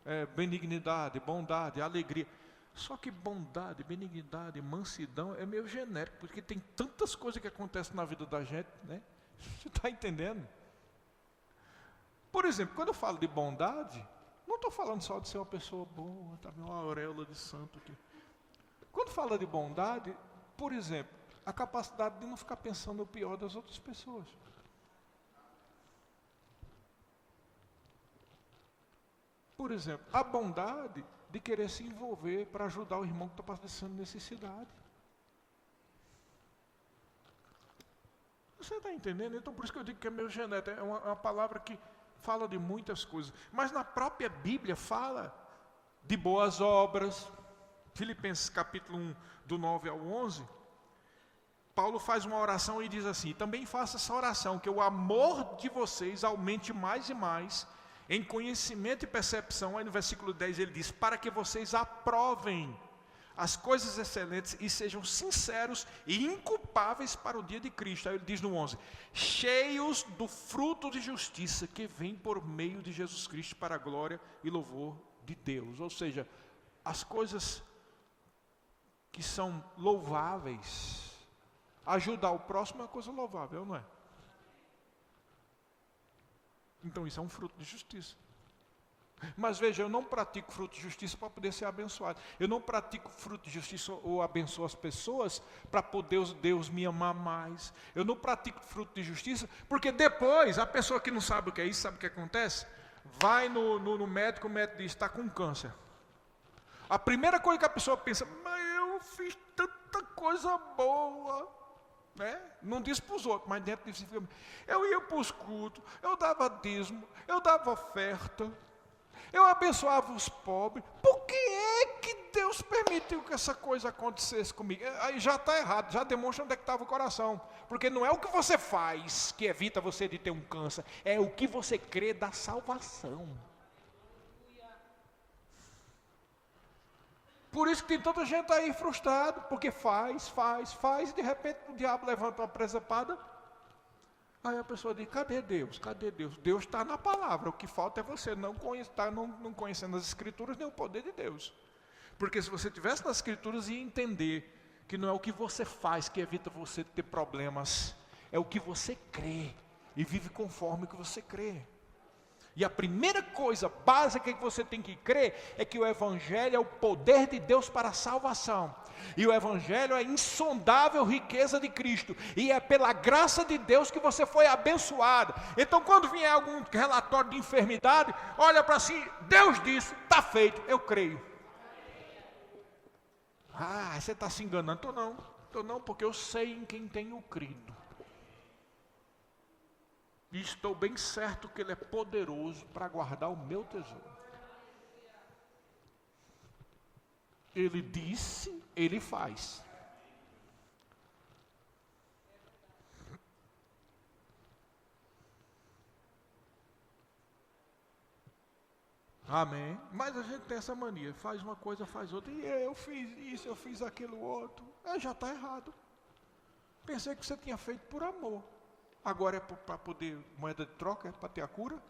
é benignidade, bondade, alegria. Só que bondade, benignidade, mansidão é meio genérico, porque tem tantas coisas que acontecem na vida da gente, né? Você está entendendo? Por exemplo, quando eu falo de bondade, não estou falando só de ser uma pessoa boa, está vendo uma auréola de santo aqui. Quando fala de bondade, por exemplo, a capacidade de não ficar pensando o pior das outras pessoas. Por exemplo, a bondade de querer se envolver para ajudar o irmão que está padecendo necessidade. Você está entendendo? Então por isso que eu digo que é meio genético, é uma palavra que fala de muitas coisas. Mas na própria Bíblia fala de boas obras. Filipenses capítulo 1, do 9 ao 11, Paulo faz uma oração e diz assim, também faça essa oração, que o amor de vocês aumente mais e mais, em conhecimento e percepção. Aí no versículo 10 ele diz, para que vocês aprovem as coisas excelentes e sejam sinceros e inculpáveis para o dia de Cristo. Aí ele diz no 11, cheios do fruto de justiça que vem por meio de Jesus Cristo para a glória e louvor de Deus. Ou seja, as coisas que são louváveis, ajudar o próximo é uma coisa louvável, não é? Então isso é um fruto de justiça. Mas veja, eu não pratico fruto de justiça para poder ser abençoado. Eu não pratico fruto de justiça ou abençoo as pessoas para poder Deus me amar mais. Eu não pratico fruto de justiça porque depois a pessoa que não sabe o que é isso, sabe o que acontece? Vai no médico, o médico diz, está com câncer. A primeira coisa que a pessoa pensa, mas eu fiz tanta coisa boa. Né? Não diz para os outros, mas dentro de si fica, eu ia para os cultos, eu dava dízimo, eu dava oferta. Eu abençoava os pobres. Por que é que Deus permitiu que essa coisa acontecesse comigo? Aí já está errado, já demonstra onde é que estava o coração. Porque não é o que você faz que evita você de ter um câncer, é o que você crê da salvação. Por isso que tem tanta gente aí frustrada, porque faz, e de repente o diabo levanta uma presepada. Aí a pessoa diz, cadê Deus? Cadê Deus? Deus está na palavra, o que falta é você não conhecendo as escrituras nem o poder de Deus. Porque se você estivesse nas escrituras ia entender que não é o que você faz que evita você ter problemas, é o que você crê e vive conforme o que você crê. E a primeira coisa básica que você tem que crer é que o Evangelho é o poder de Deus para a salvação. E o Evangelho é a insondável riqueza de Cristo. E é pela graça de Deus que você foi abençoado. Então quando vier algum relatório de enfermidade, olha para si, Deus disse, está feito, eu creio. Ah, você está se enganando. Estou não, porque eu sei em quem tenho crido. E estou bem certo que Ele é poderoso para guardar o meu tesouro. Ele disse, Ele faz. Amém. Mas a gente tem essa mania, faz uma coisa, faz outra. E eu fiz isso, eu fiz aquilo outro. Já está errado. Pensei que você tinha feito por amor. Agora é para poder, moeda de troca, é para ter a cura?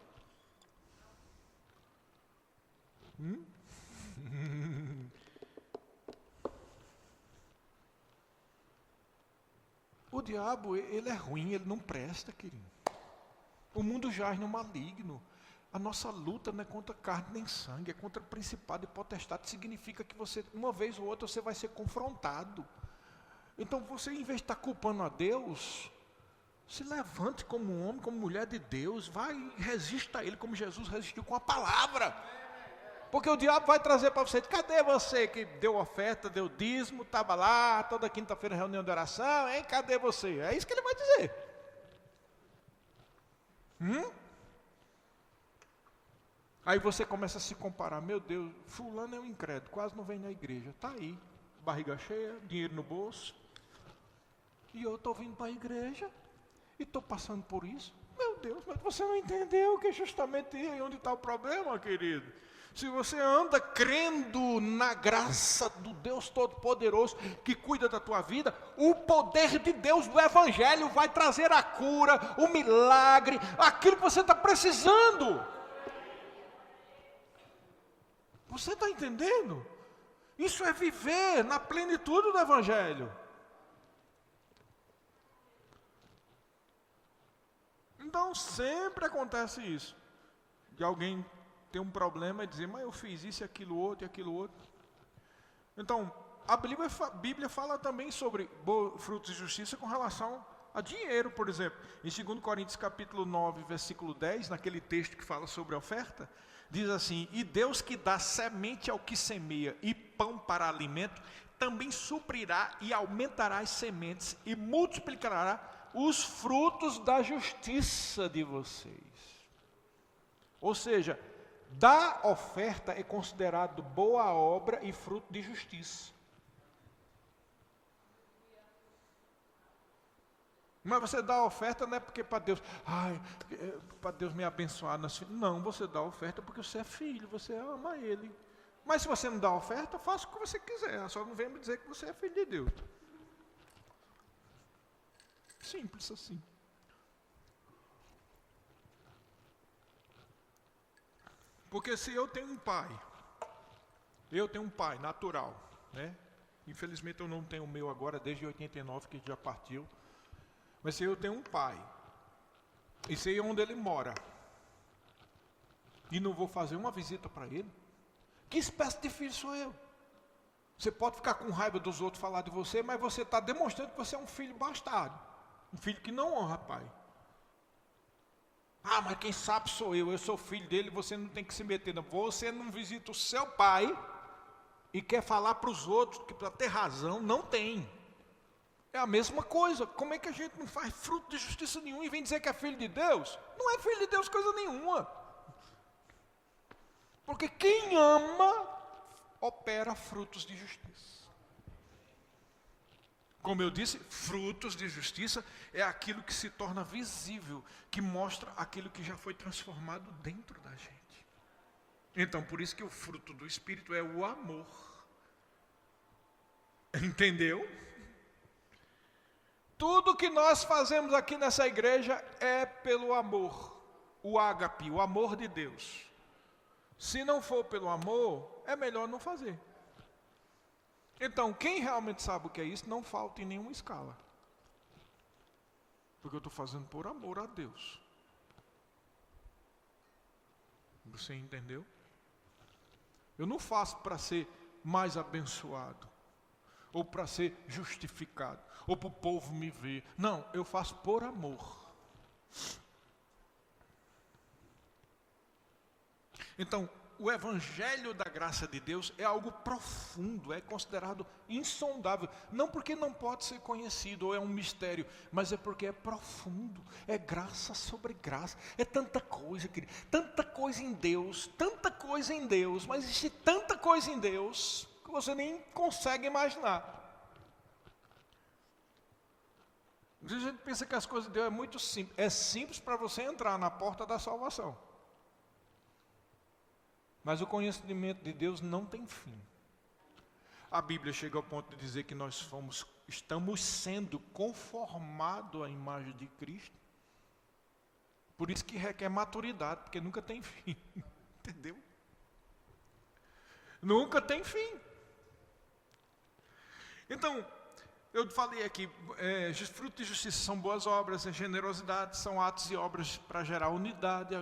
O diabo, ele é ruim, ele não presta, querido. O mundo jaz no maligno. A nossa luta não é contra carne nem sangue, é contra principado e potestade. Significa que você, uma vez ou outra, você vai ser confrontado. Então você, em vez de estar culpando a Deus, se levante como homem, como mulher de Deus, vai e resista a Ele como Jesus resistiu com a palavra. Porque o diabo vai trazer para você, cadê você que deu oferta, deu dízimo, estava lá, toda quinta-feira reunião de oração, hein? Cadê você? É isso que ele vai dizer. Aí você começa a se comparar, meu Deus, fulano é um incrédulo, quase não vem na igreja, está aí, barriga cheia, dinheiro no bolso, e eu estou vindo para a igreja, e estou passando por isso. Meu Deus, mas você não entendeu que é justamente aí onde está o problema, querido. Se você anda crendo na graça do Deus Todo-Poderoso que cuida da tua vida, o poder de Deus do Evangelho vai trazer a cura, o milagre, aquilo que você está precisando. Você está entendendo? Isso é viver na plenitude do Evangelho. Então sempre acontece isso, de alguém ter um problema e dizer, mas eu fiz isso, aquilo outro e aquilo outro. Então, a Bíblia fala também sobre frutos de justiça com relação a dinheiro, por exemplo. Em 2 Coríntios capítulo 9, versículo 10, naquele texto que fala sobre a oferta, diz assim, e Deus que dá semente ao que semeia e pão para alimento, também suprirá e aumentará as sementes e multiplicará os frutos da justiça de vocês. Ou seja, dar oferta é considerado boa obra e fruto de justiça. Mas você dá oferta não é porque para Deus, para Deus me abençoar nas filhas. Não, você dá oferta porque você é filho, você ama Ele. Mas se você não dá oferta, faça o que você quiser, só não venha me dizer que você é filho de Deus. Simples assim. Porque se eu tenho um pai natural, né? Infelizmente eu não tenho o meu agora, desde 89 que já partiu. Mas se eu tenho um pai, e sei onde ele mora, e não vou fazer uma visita para ele, que espécie de filho sou eu? Você pode ficar com raiva dos outros falar de você, mas você está demonstrando que você é um filho bastardo. Um filho que não honra pai. Mas quem sabe sou eu sou filho dele, você não tem que se meter. Não. Você não visita o seu pai e quer falar para os outros que para ter razão, não tem. É a mesma coisa. Como é que a gente não faz fruto de justiça nenhum e vem dizer que é filho de Deus? Não é filho de Deus coisa nenhuma. Porque quem ama, opera frutos de justiça. Como eu disse, frutos de justiça é aquilo que se torna visível, que mostra aquilo que já foi transformado dentro da gente. Então, por isso que o fruto do Espírito é o amor. Entendeu? Tudo que nós fazemos aqui nessa igreja é pelo amor. O ágape, o amor de Deus. Se não for pelo amor, é melhor não fazer. Então, quem realmente sabe o que é isso, não falta em nenhuma escala. Porque eu estou fazendo por amor a Deus. Você entendeu? Eu não faço para ser mais abençoado, ou para ser justificado, ou para o povo me ver. Não, eu faço por amor. Então, o evangelho da graça de Deus é algo profundo, é considerado insondável. Não porque não pode ser conhecido ou é um mistério, mas é porque é profundo, é graça sobre graça. É tanta coisa, querido, tanta coisa em Deus, mas existe tanta coisa em Deus que você nem consegue imaginar. Às vezes a gente pensa que as coisas de Deus é muito simples. É simples para você entrar na porta da salvação. Mas o conhecimento de Deus não tem fim. A Bíblia chega ao ponto de dizer que nós estamos sendo conformados à imagem de Cristo. Por isso que requer maturidade, porque nunca tem fim. Entendeu? Nunca tem fim. Então, eu falei aqui, fruto de justiça são boas obras, generosidade, são atos e obras para gerar unidade.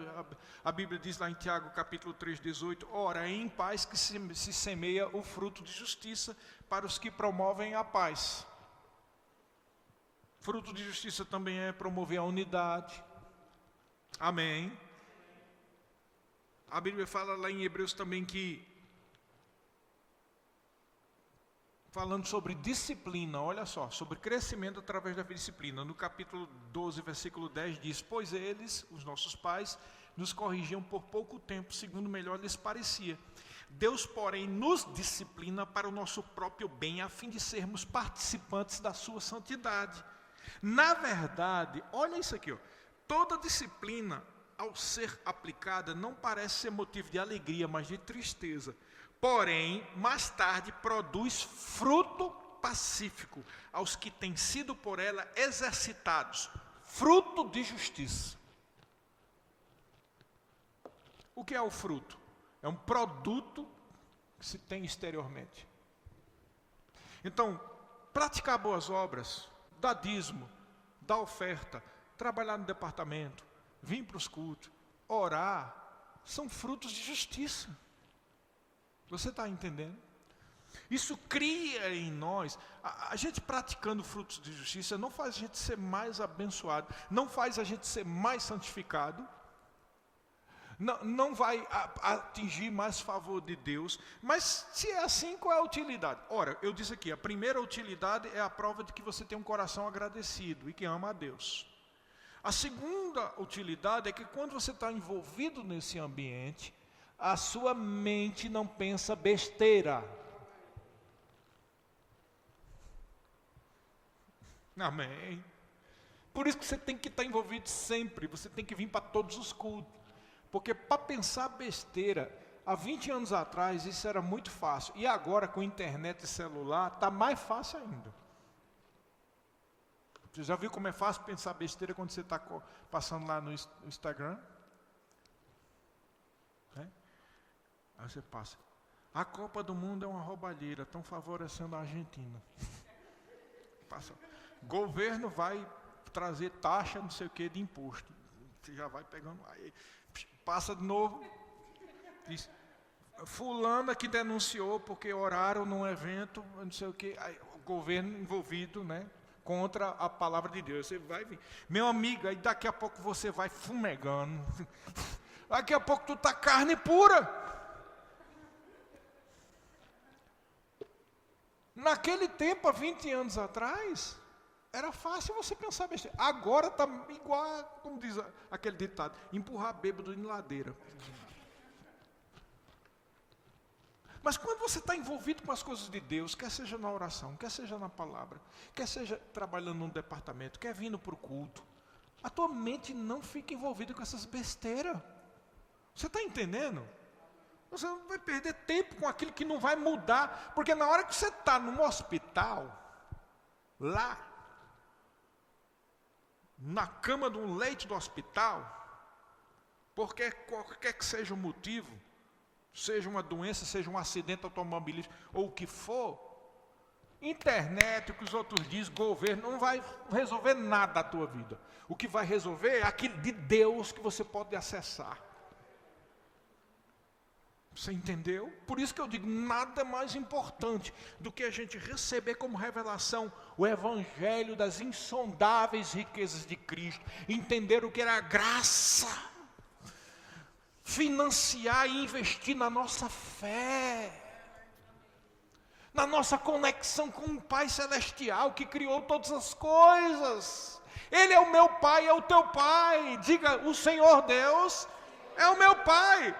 A Bíblia diz lá em Tiago, capítulo 3, 18, ora, é em paz que se semeia o fruto de justiça para os que promovem a paz. Fruto de justiça também é promover a unidade. Amém. A Bíblia fala lá em Hebreus também que, falando sobre disciplina, olha só, sobre crescimento através da disciplina. No capítulo 12, versículo 10 diz, pois eles, os nossos pais, nos corrigiam por pouco tempo, segundo melhor lhes parecia. Deus, porém, nos disciplina para o nosso próprio bem, a fim de sermos participantes da sua santidade. Na verdade, olha isso aqui, ó, toda disciplina, ao ser aplicada, não parece ser motivo de alegria, mas de tristeza. Porém, mais tarde produz fruto pacífico aos que têm sido por ela exercitados, fruto de justiça. O que é o fruto? É um produto que se tem exteriormente. Então, praticar boas obras, dar dízimo, dar oferta, trabalhar no departamento, vir para os cultos, orar, são frutos de justiça. Você está entendendo? Isso cria em nós, a gente praticando frutos de justiça, não faz a gente ser mais abençoado, não faz a gente ser mais santificado, não vai atingir mais favor de Deus, mas se é assim, qual é a utilidade? Ora, eu disse aqui, a primeira utilidade é a prova de que você tem um coração agradecido e que ama a Deus. A segunda utilidade é que quando você está envolvido nesse ambiente, a sua mente não pensa besteira. Amém. Por isso que você tem que estar envolvido sempre, você tem que vir para todos os cultos. Porque para pensar besteira, há 20 anos atrás isso era muito fácil. E agora com internet e celular, está mais fácil ainda. Você já viu como é fácil pensar besteira quando você está passando lá no Instagram? Aí você passa. A Copa do Mundo é uma roubalheira, estão favorecendo a Argentina. Passa. Governo vai trazer taxa, não sei o que, de imposto. Você já vai pegando. Aí, passa de novo. Diz, fulana que denunciou porque oraram num evento, não sei o que. Aí, o governo envolvido, né? Contra a palavra de Deus. Você vai vir. Meu amigo, aí daqui a pouco você vai fumegando. Daqui a pouco tu tá carne pura. Naquele tempo, há 20 anos atrás, era fácil você pensar besteira. Agora está igual, como diz aquele ditado, empurrar bêbado em ladeira. Mas quando você está envolvido com as coisas de Deus, quer seja na oração, quer seja na palavra, quer seja trabalhando num departamento, quer vindo para o culto, a tua mente não fica envolvida com essas besteiras. Você está entendendo? Você não vai perder tempo com aquilo que não vai mudar, porque na hora que você está num hospital, lá, na cama de um leito do hospital, porque qualquer que seja o motivo, seja uma doença, seja um acidente automobilístico, ou o que for, Internet, o que os outros dizem, governo, não vai resolver nada da tua vida. O que vai resolver é aquilo de Deus que você pode acessar. Você entendeu? Por isso que eu digo, nada é mais importante do que a gente receber como revelação o evangelho das insondáveis riquezas de Cristo, entender o que era a graça, financiar e investir na nossa fé, na nossa conexão com o Pai Celestial que criou todas as coisas. Ele é o meu Pai, é o teu Pai. Diga, o Senhor Deus é o meu Pai.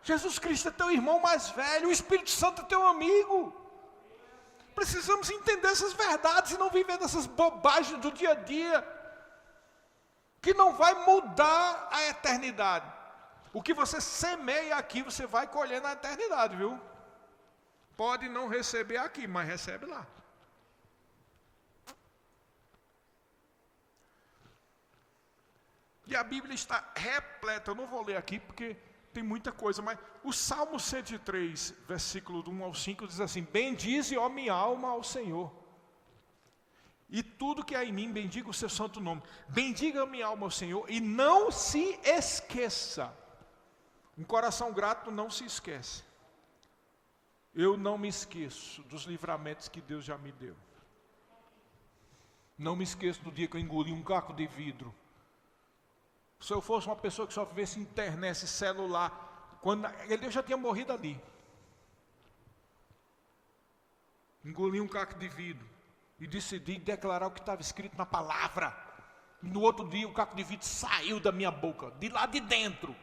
Jesus Cristo é teu irmão mais velho, o Espírito Santo é teu amigo. Precisamos entender essas verdades e não viver dessas bobagens do dia a dia, que não vai mudar a eternidade. O que você semeia aqui, você vai colher na eternidade, viu? Pode não receber aqui, mas recebe lá. E a Bíblia está repleta, eu não vou ler aqui porque tem muita coisa, mas o Salmo 103, versículo do 1 ao 5, diz assim: bendize, ó minha alma, ao Senhor, e tudo que há em mim, bendiga o seu santo nome. Bendiga a minha alma ao Senhor, e não se esqueça. Um coração grato não se esquece. Eu não me esqueço dos livramentos que Deus já me deu. Não me esqueço do dia que eu engoli um caco de vidro. Se eu fosse uma pessoa que só vivesse internet, celular, quando ele já tinha morrido ali. Engoli um caco de vidro e decidi declarar o que estava escrito na palavra. E no outro dia o caco de vidro saiu da minha boca, de lá de dentro.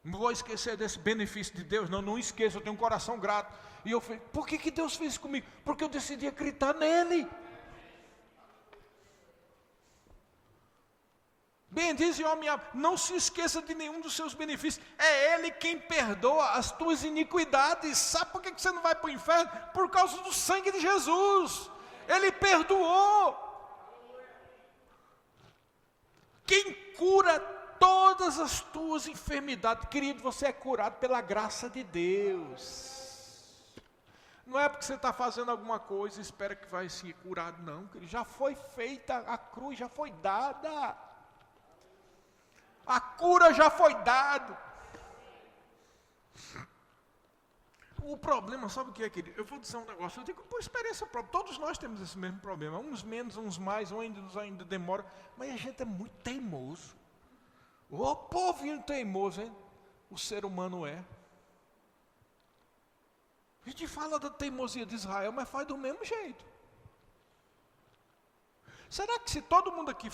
Não vou esquecer desse benefício de Deus, não esqueço, eu tenho um coração grato. E eu falei, por que Deus fez isso comigo? Porque eu decidi acreditar nele. Bendize, ó minha alma, não se esqueça de nenhum dos seus benefícios. É Ele quem perdoa as tuas iniquidades. Sabe por que você não vai para o inferno? Por causa do sangue de Jesus. Ele perdoou. Quem cura todas as tuas enfermidades, querido, você é curado pela graça de Deus. Não é porque você está fazendo alguma coisa e espera que vai ser curado, não, querido. Já foi feita, a cruz já foi dada. A cura já foi dada. O problema, sabe o que é, querido? Eu vou dizer um negócio, eu digo por experiência própria, todos nós temos esse mesmo problema, uns menos, uns mais, uns ainda demora, mas a gente é muito teimoso. Ô povinho teimoso, hein? O ser humano é. A gente fala da teimosia de Israel, mas faz do mesmo jeito. Será que se todo mundo aqui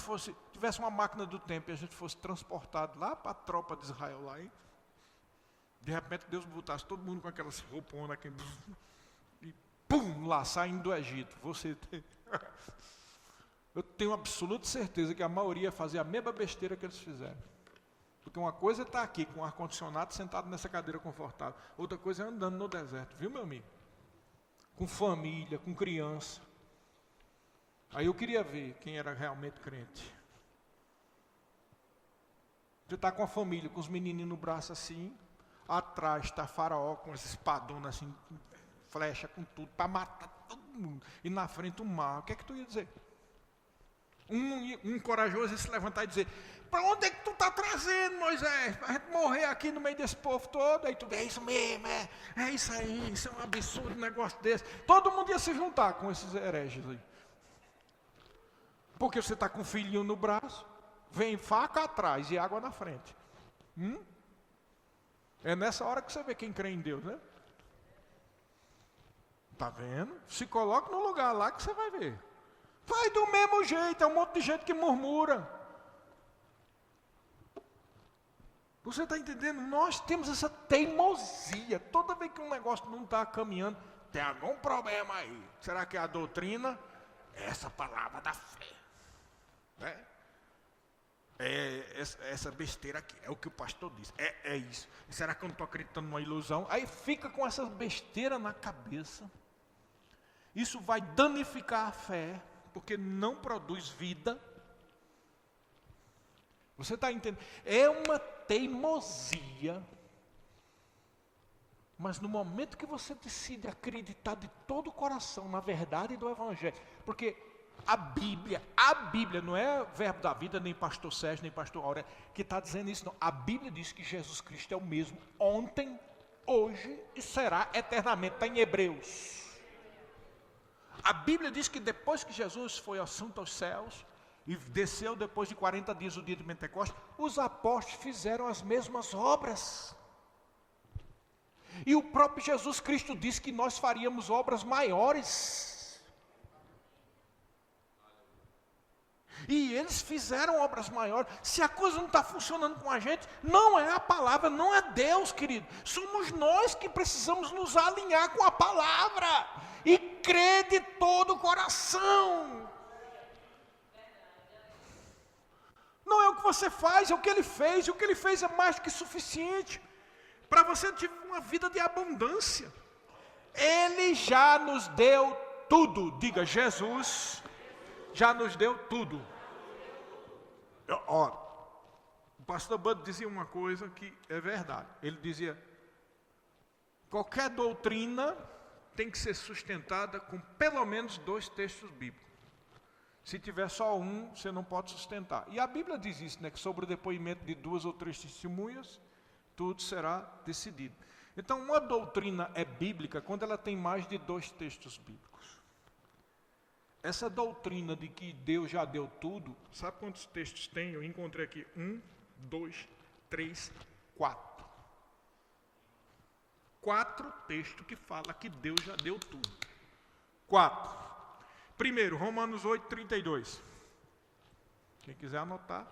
tivesse uma máquina do tempo e a gente fosse transportado lá para a tropa de Israel lá, hein? De repente Deus botasse todo mundo com aquelas rouponas aqui, e pum, lá, saindo do Egito. Eu tenho absoluta certeza que a maioria ia fazer a mesma besteira que eles fizeram. Porque uma coisa é estar aqui com ar-condicionado, sentado nessa cadeira confortável. Outra coisa é andando no deserto, viu, meu amigo? Com família, com criança. Aí eu queria ver quem era realmente crente. Você está com a família, com os menininhos no braço assim, atrás está Faraó com as espadonas assim, flecha com tudo, para matar todo mundo. E na frente o mar. O que é que tu ia dizer? Um corajoso ia se levantar e dizer, para onde é que tu está trazendo, Moisés? Para a gente morrer aqui no meio desse povo todo. Aí tu diz, é isso mesmo, é isso aí, isso é um absurdo, um negócio desse. Todo mundo ia se juntar com esses hereges aí. Porque você está com um filhinho no braço, vem faca atrás e água na frente. É nessa hora que você vê quem crê em Deus, né? Está vendo? Se coloca no lugar lá que você vai ver. Faz do mesmo jeito, é um monte de gente que murmura. Você está entendendo? Nós temos essa teimosia. Toda vez que um negócio não está caminhando, tem algum problema aí. Será que é a doutrina? É essa palavra da fé. Né? É essa besteira aqui, é o que o pastor disse, é isso. Será que eu não estou acreditando numa ilusão? Aí fica com essa besteira na cabeça. Isso vai danificar a fé, porque não produz vida. Você está entendendo? É uma teimosia Mas no momento que você decide acreditar de todo o coração na verdade do Evangelho, porque a Bíblia, não é Verbo da Vida, nem pastor Sérgio, nem pastor Aurélio, que está dizendo isso, não. A Bíblia diz que Jesus Cristo é o mesmo ontem, hoje e será eternamente. Está em Hebreus. A Bíblia diz que depois que Jesus foi assunto aos céus, e desceu depois de 40 dias, o dia de Pentecostes, os apóstolos fizeram as mesmas obras. E o próprio Jesus Cristo disse que nós faríamos obras maiores. E eles fizeram obras maiores. Se a coisa não está funcionando com a gente, não é a palavra, não é Deus, querido. Somos nós que precisamos nos alinhar com a palavra e crer de todo o coração. Não é o que você faz, é o que ele fez. E o que ele fez é mais do que suficiente para você ter uma vida de abundância. Ele já nos deu tudo. Diga, Jesus já nos deu tudo. Ó, o pastor Bud dizia uma coisa que é verdade. Ele dizia: qualquer doutrina tem que ser sustentada com pelo menos 2 textos bíblicos. Se tiver só um, você não pode sustentar. E a Bíblia diz isso, né? Que sobre o depoimento de 2 ou 3 testemunhas, tudo será decidido. Então, uma doutrina é bíblica quando ela tem mais de 2 textos bíblicos. Essa doutrina de que Deus já deu tudo, sabe quantos textos tem? Eu encontrei aqui 1, 2, 3, 4. 4 textos que falam que Deus já deu tudo. 4. Primeiro, Romanos 8, 32. Quem quiser anotar.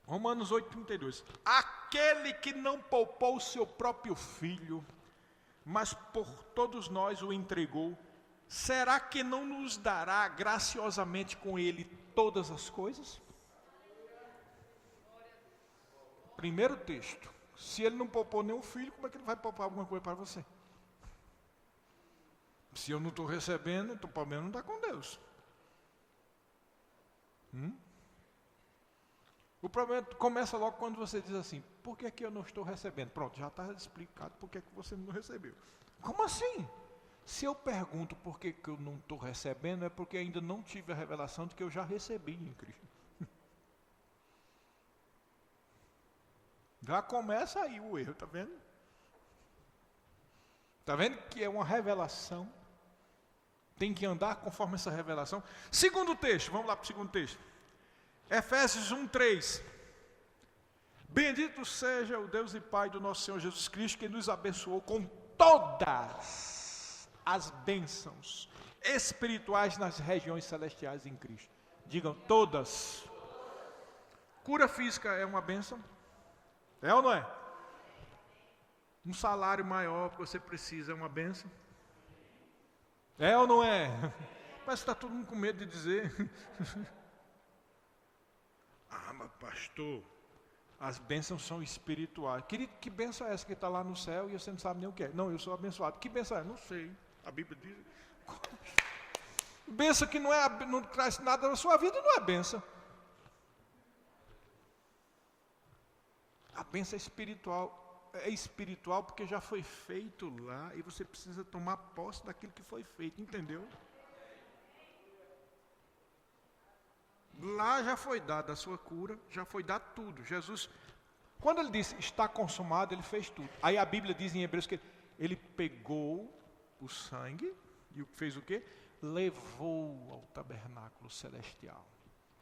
Romanos 8, 32. Aquele que não poupou o seu próprio filho, mas por todos nós o entregou, será que não nos dará graciosamente com ele todas as coisas? Primeiro texto. Se ele não poupou nenhum filho, como é que ele vai poupar alguma coisa para você? Se eu não estou recebendo, então o problema não está com Deus. O problema começa logo quando você diz assim: por que é que eu não estou recebendo? Pronto, já está explicado por que é que você não recebeu. Como assim? Se eu pergunto por que eu não estou recebendo, é porque ainda não tive a revelação de que eu já recebi em Cristo. Já começa aí o erro, está vendo? Está vendo que é uma revelação? Tem que andar conforme essa revelação. Segundo texto, vamos lá para o segundo texto. Efésios 1, 3. Bendito seja o Deus e Pai do nosso Senhor Jesus Cristo, que nos abençoou com todas as bênçãos espirituais nas regiões celestiais em Cristo. Digam, todas. Cura física é uma bênção? É ou não é? Um salário maior que você precisa é uma bênção? É ou não é? Parece que está todo mundo com medo de dizer. Ah, mas pastor, as bênçãos são espirituais. Querido, que bênção é essa que está lá no céu e você não sabe nem o que é? Não, eu sou abençoado. Que bênção é? Não sei. A Bíblia diz. Bênção que não traz nada na sua vida não é bênção. A bênção é espiritual porque já foi feito lá e você precisa tomar posse daquilo que foi feito, entendeu? Lá já foi dada a sua cura, já foi dado tudo. Jesus, quando ele disse está consumado, ele fez tudo. Aí a Bíblia diz em Hebreus que ele pegou o sangue e fez o quê? Levou ao tabernáculo celestial.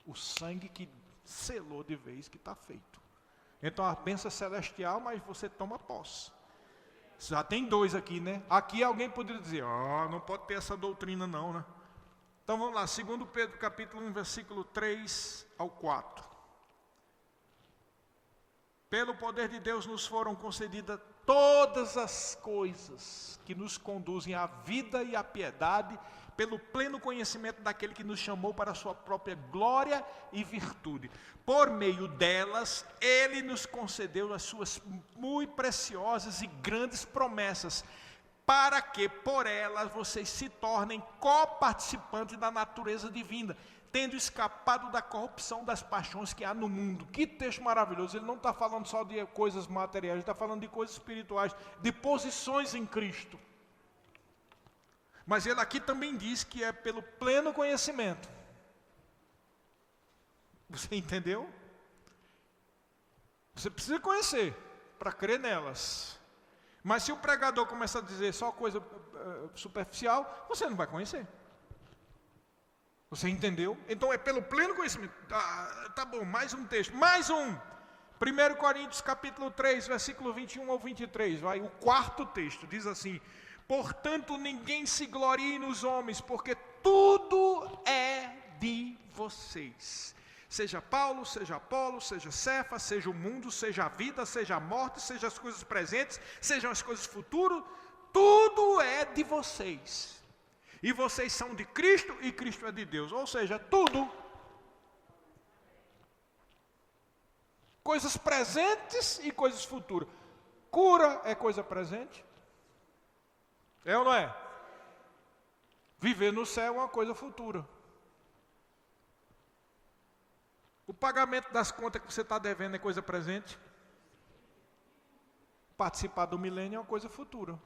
O sangue que selou de vez que está feito. Então a bênção é celestial, mas você toma posse. Já tem 2 aqui, né? Aqui alguém poderia dizer, não pode ter essa doutrina não, né? Então vamos lá, 2 Pedro capítulo 1, versículo 3 ao 4. Pelo poder de Deus nos foram concedidas todas as coisas que nos conduzem à vida e à piedade, pelo pleno conhecimento daquele que nos chamou para a sua própria glória e virtude. Por meio delas, ele nos concedeu as suas muito preciosas e grandes promessas, para que por elas vocês se tornem coparticipantes da natureza divina, tendo escapado da corrupção das paixões que há no mundo. Que texto maravilhoso. Ele não está falando só de coisas materiais, ele está falando de coisas espirituais, de posições em Cristo. Mas ele aqui também diz que é pelo pleno conhecimento. Você entendeu? Você precisa conhecer para crer nelas. Mas se o pregador começa a dizer só coisa superficial, você não vai conhecer. Você entendeu? Então é pelo pleno conhecimento. Tá bom, mais um texto. Mais um. 1 Coríntios capítulo 3, versículo 21 ao 23. Vai, o quarto texto. Diz assim: portanto, ninguém se glorie nos homens, porque tudo é de vocês. Seja Paulo, seja Apolo, seja Cefas, seja o mundo, seja a vida, seja a morte, seja as coisas presentes, sejam as coisas futuras, tudo é de vocês. E vocês são de Cristo e Cristo é de Deus. Ou seja, tudo. Coisas presentes e coisas futuras. Cura é coisa presente? É ou não é? Viver no céu é uma coisa futura. O pagamento das contas que você está devendo é coisa presente? Participar do milênio é uma coisa futura.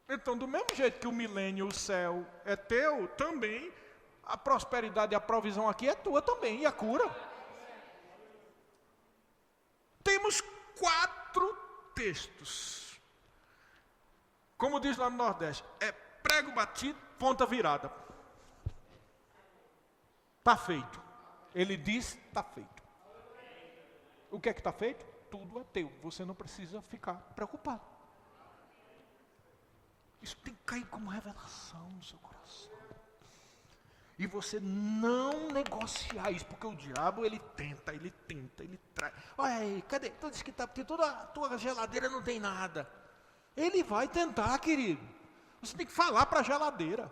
Então, do mesmo jeito que o milênio, o céu é teu, também a prosperidade e a provisão aqui é tua também, e a cura. Temos 4 textos. Como diz lá no Nordeste, é prego batido, ponta virada. Está feito. Ele diz, está feito. O que é que está feito? Tudo é teu. Você não precisa ficar preocupado. Isso tem que cair como revelação no seu coração. E você não negociar isso, porque o diabo, ele tenta, ele traz. Olha aí, cadê? Tu disse que toda a tua geladeira não tem nada. Ele vai tentar, querido. Você tem que falar para a geladeira.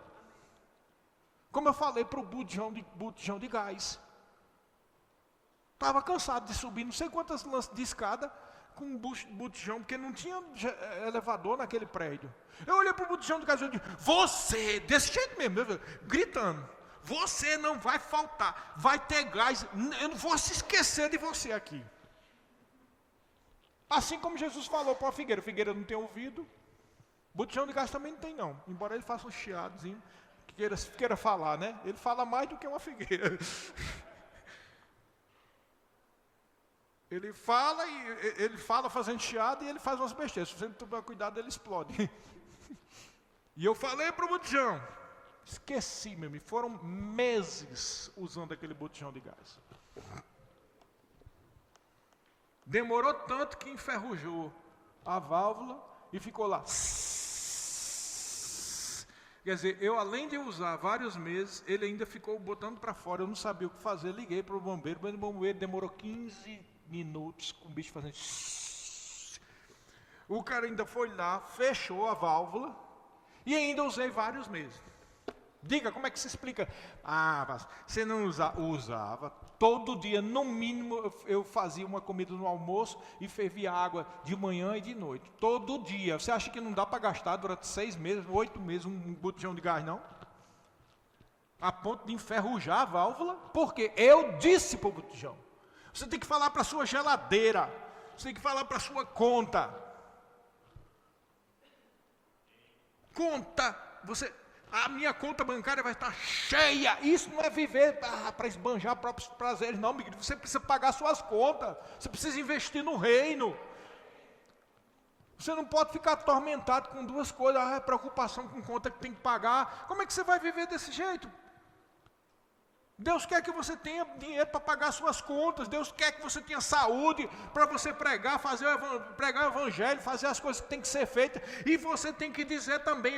Como eu falei para o botijão de gás. Estava cansado de subir não sei quantas lances de escada com um botijão, porque não tinha elevador naquele prédio. Eu olhei para o botijão de gás e disse, você, desse jeito mesmo, gritando, você não vai faltar, vai ter gás, eu não vou se esquecer de você aqui. Assim como Jesus falou para a figueira não tem ouvido, botijão de gás também não tem não, embora ele faça um chiadozinho, queira falar, né? Ele fala mais do que uma figueira. Ele fala fazendo chiado e ele faz umas besteiras. Se você não tomar cuidado, ele explode. E eu falei para o botijão. Esqueci mesmo. Foram meses usando aquele botijão de gás. Demorou tanto que enferrujou a válvula e ficou lá. Quer dizer, eu além de usar vários meses, ele ainda ficou botando para fora. Eu não sabia o que fazer. Liguei para o bombeiro. Mas o bombeiro demorou 15 minutos com o bicho fazendo. O cara ainda foi lá, fechou a válvula e ainda usei vários meses. Diga, como é que se explica? Você não usava. Todo dia, no mínimo, eu fazia uma comida no almoço e fervia água de manhã e de noite. Todo dia. Você acha que não dá para gastar durante 6 meses, 8 meses um botijão de gás, não? A ponto de enferrujar a válvula? Porque eu disse para o botijão. Você tem que falar para a sua geladeira. Você tem que falar para a sua conta. A minha conta bancária vai estar cheia. Isso não é viver para esbanjar próprios prazeres, não, Miguel. Você precisa pagar suas contas. Você precisa investir no reino. Você não pode ficar atormentado com 2 coisas. Preocupação com conta que tem que pagar. Como é que você vai viver desse jeito? Deus quer que você tenha dinheiro para pagar suas contas. Deus quer que você tenha saúde para você pregar o evangelho, fazer as coisas que tem que ser feitas. E você tem que dizer também,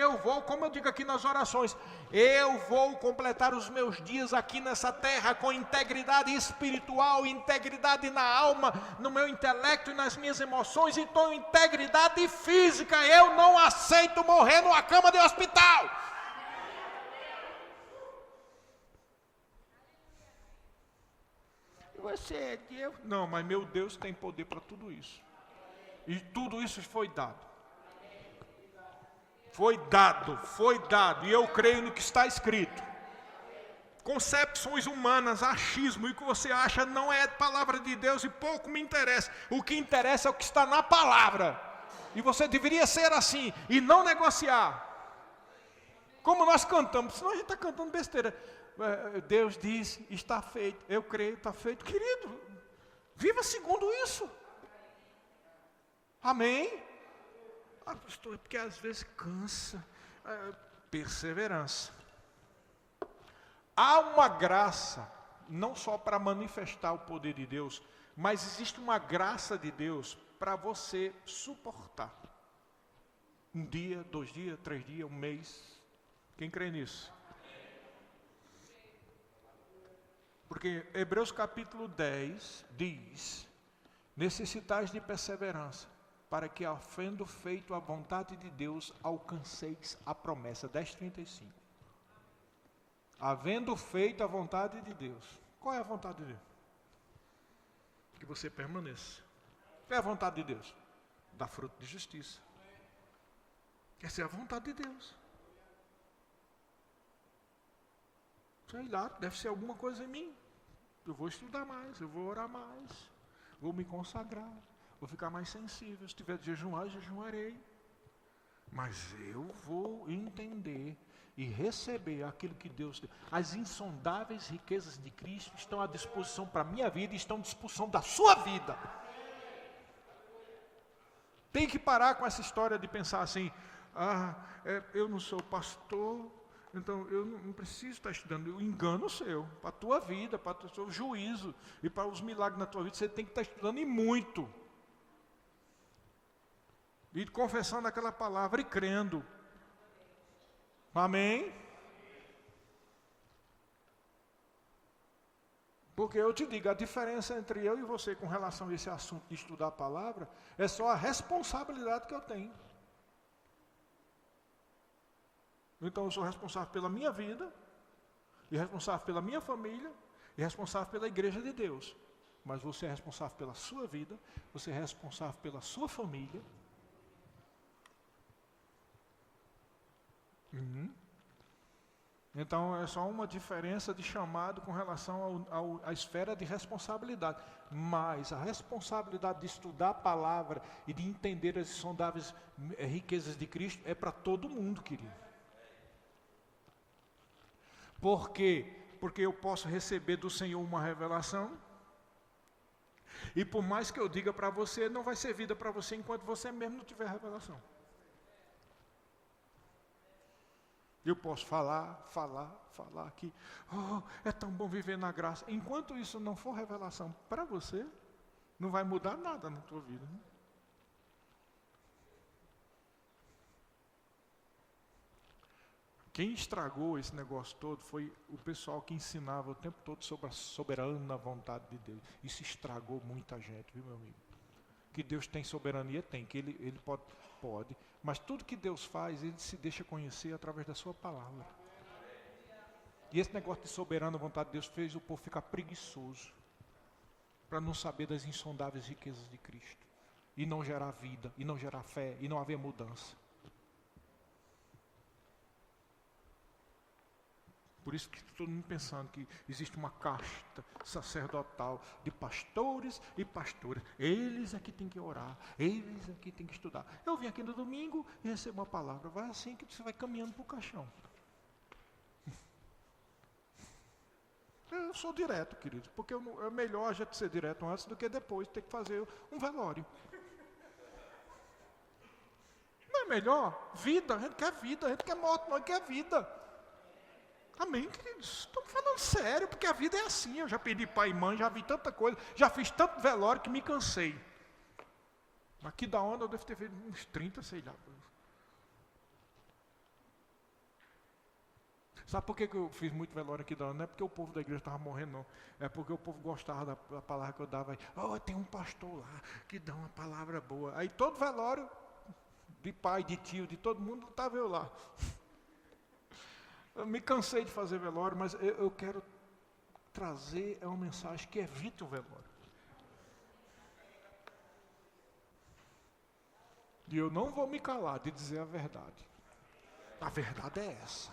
como eu digo aqui nas orações, eu vou completar os meus dias aqui nessa terra com integridade espiritual, integridade na alma, no meu intelecto e nas minhas emoções, e com integridade física. Eu não aceito morrer numa cama de hospital. Você é Deus? Não, mas meu Deus tem poder para tudo isso. E tudo isso foi dado. Foi dado, e eu creio no que está escrito. Concepções humanas, achismo, e o que você acha não é palavra de Deus e pouco me interessa. O que interessa é o que está na palavra. E você deveria ser assim e não negociar. Como nós cantamos, senão a gente está cantando besteira. Deus diz, está feito, eu creio, está feito. Querido, viva segundo isso. Amém? Pastor, é porque às vezes cansa. Perseverança. Há uma graça, não só para manifestar o poder de Deus, mas existe uma graça de Deus para você suportar. 1 dia, 2 dias, 3 dias, 1 mês. Quem crê nisso? Porque Hebreus capítulo 10 diz: necessitais de perseverança, para que, havendo feito a vontade de Deus, alcanceis a promessa. 10:35. Havendo feito a vontade de Deus. Qual é a vontade de Deus? Que você permaneça. Qual é a vontade de Deus? Dar fruto de justiça. Essa é a vontade de Deus. Sei lá, deve ser alguma coisa em mim. Eu vou estudar mais, eu vou orar mais, vou me consagrar, vou ficar mais sensível. Se tiver de jejuar, jejuarei. Mas eu vou entender e receber aquilo que Deus deu. As insondáveis riquezas de Cristo estão à disposição para a minha vida e estão à disposição da sua vida. Tem que parar com essa história de pensar assim: eu não sou pastor, então eu não preciso estar estudando. O engano seu, para a tua vida, para o seu juízo e para os milagres na tua vida, você tem que estar estudando e muito. E confessando aquela palavra e crendo. Amém? Porque eu te digo, a diferença entre eu e você com relação a esse assunto de estudar a palavra é só a responsabilidade que eu tenho. Então eu sou responsável pela minha vida, e responsável pela minha família, e responsável pela igreja de Deus. Mas você é responsável pela sua vida, você é responsável pela sua família. Então é só uma diferença de chamado com relação à esfera de responsabilidade. Mas a responsabilidade de estudar a palavra e de entender as insondáveis riquezas de Cristo é para todo mundo, querido. Por quê? Porque eu posso receber do Senhor uma revelação, e por mais que eu diga para você, não vai ser vida para você enquanto você mesmo não tiver revelação. Eu posso falar aqui, é tão bom viver na graça. Enquanto isso não for revelação para você, não vai mudar nada na tua vida. Né? Quem estragou esse negócio todo foi o pessoal que ensinava o tempo todo sobre a soberana vontade de Deus. Isso estragou muita gente, viu, meu amigo? Que Deus tem soberania, tem, que Ele pode, mas tudo que Deus faz, Ele se deixa conhecer através da sua palavra. E esse negócio de soberana vontade de Deus fez o povo ficar preguiçoso, para não saber das insondáveis riquezas de Cristo, e não gerar vida, e não gerar fé, e não haver mudança. Por isso que todo mundo pensando que existe uma casta sacerdotal de pastores e pastoras. Eles é que tem que orar, eles é que tem que estudar. Eu vim aqui no domingo e recebo uma palavra. Vai assim que você vai caminhando para o caixão. Eu sou direto, querido, porque é melhor a gente ser direto antes do que depois ter que fazer um velório. Não é melhor? Vida, a gente quer vida, a gente quer morte, não quer vida. Amém, queridos? Estamos falando sério, porque a vida é assim. Eu já perdi pai e mãe, já vi tanta coisa, já fiz tanto velório que me cansei. Aqui da onda eu devo ter feito uns 30, sei lá. Sabe por que eu fiz muito velório aqui da onda? Não é porque o povo da igreja estava morrendo, não. É porque o povo gostava da palavra que eu dava. Tem um pastor lá que dá uma palavra boa. Aí todo velório, de pai, de tio, de todo mundo, estava eu lá. Eu me cansei de fazer velório, mas eu quero trazer uma mensagem que evite o velório. E eu não vou me calar de dizer a verdade. A verdade é essa.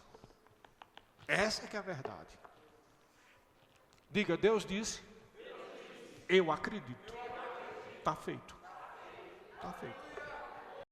Essa é que é a verdade. Diga, Deus disse, eu acredito. Está feito. Está feito.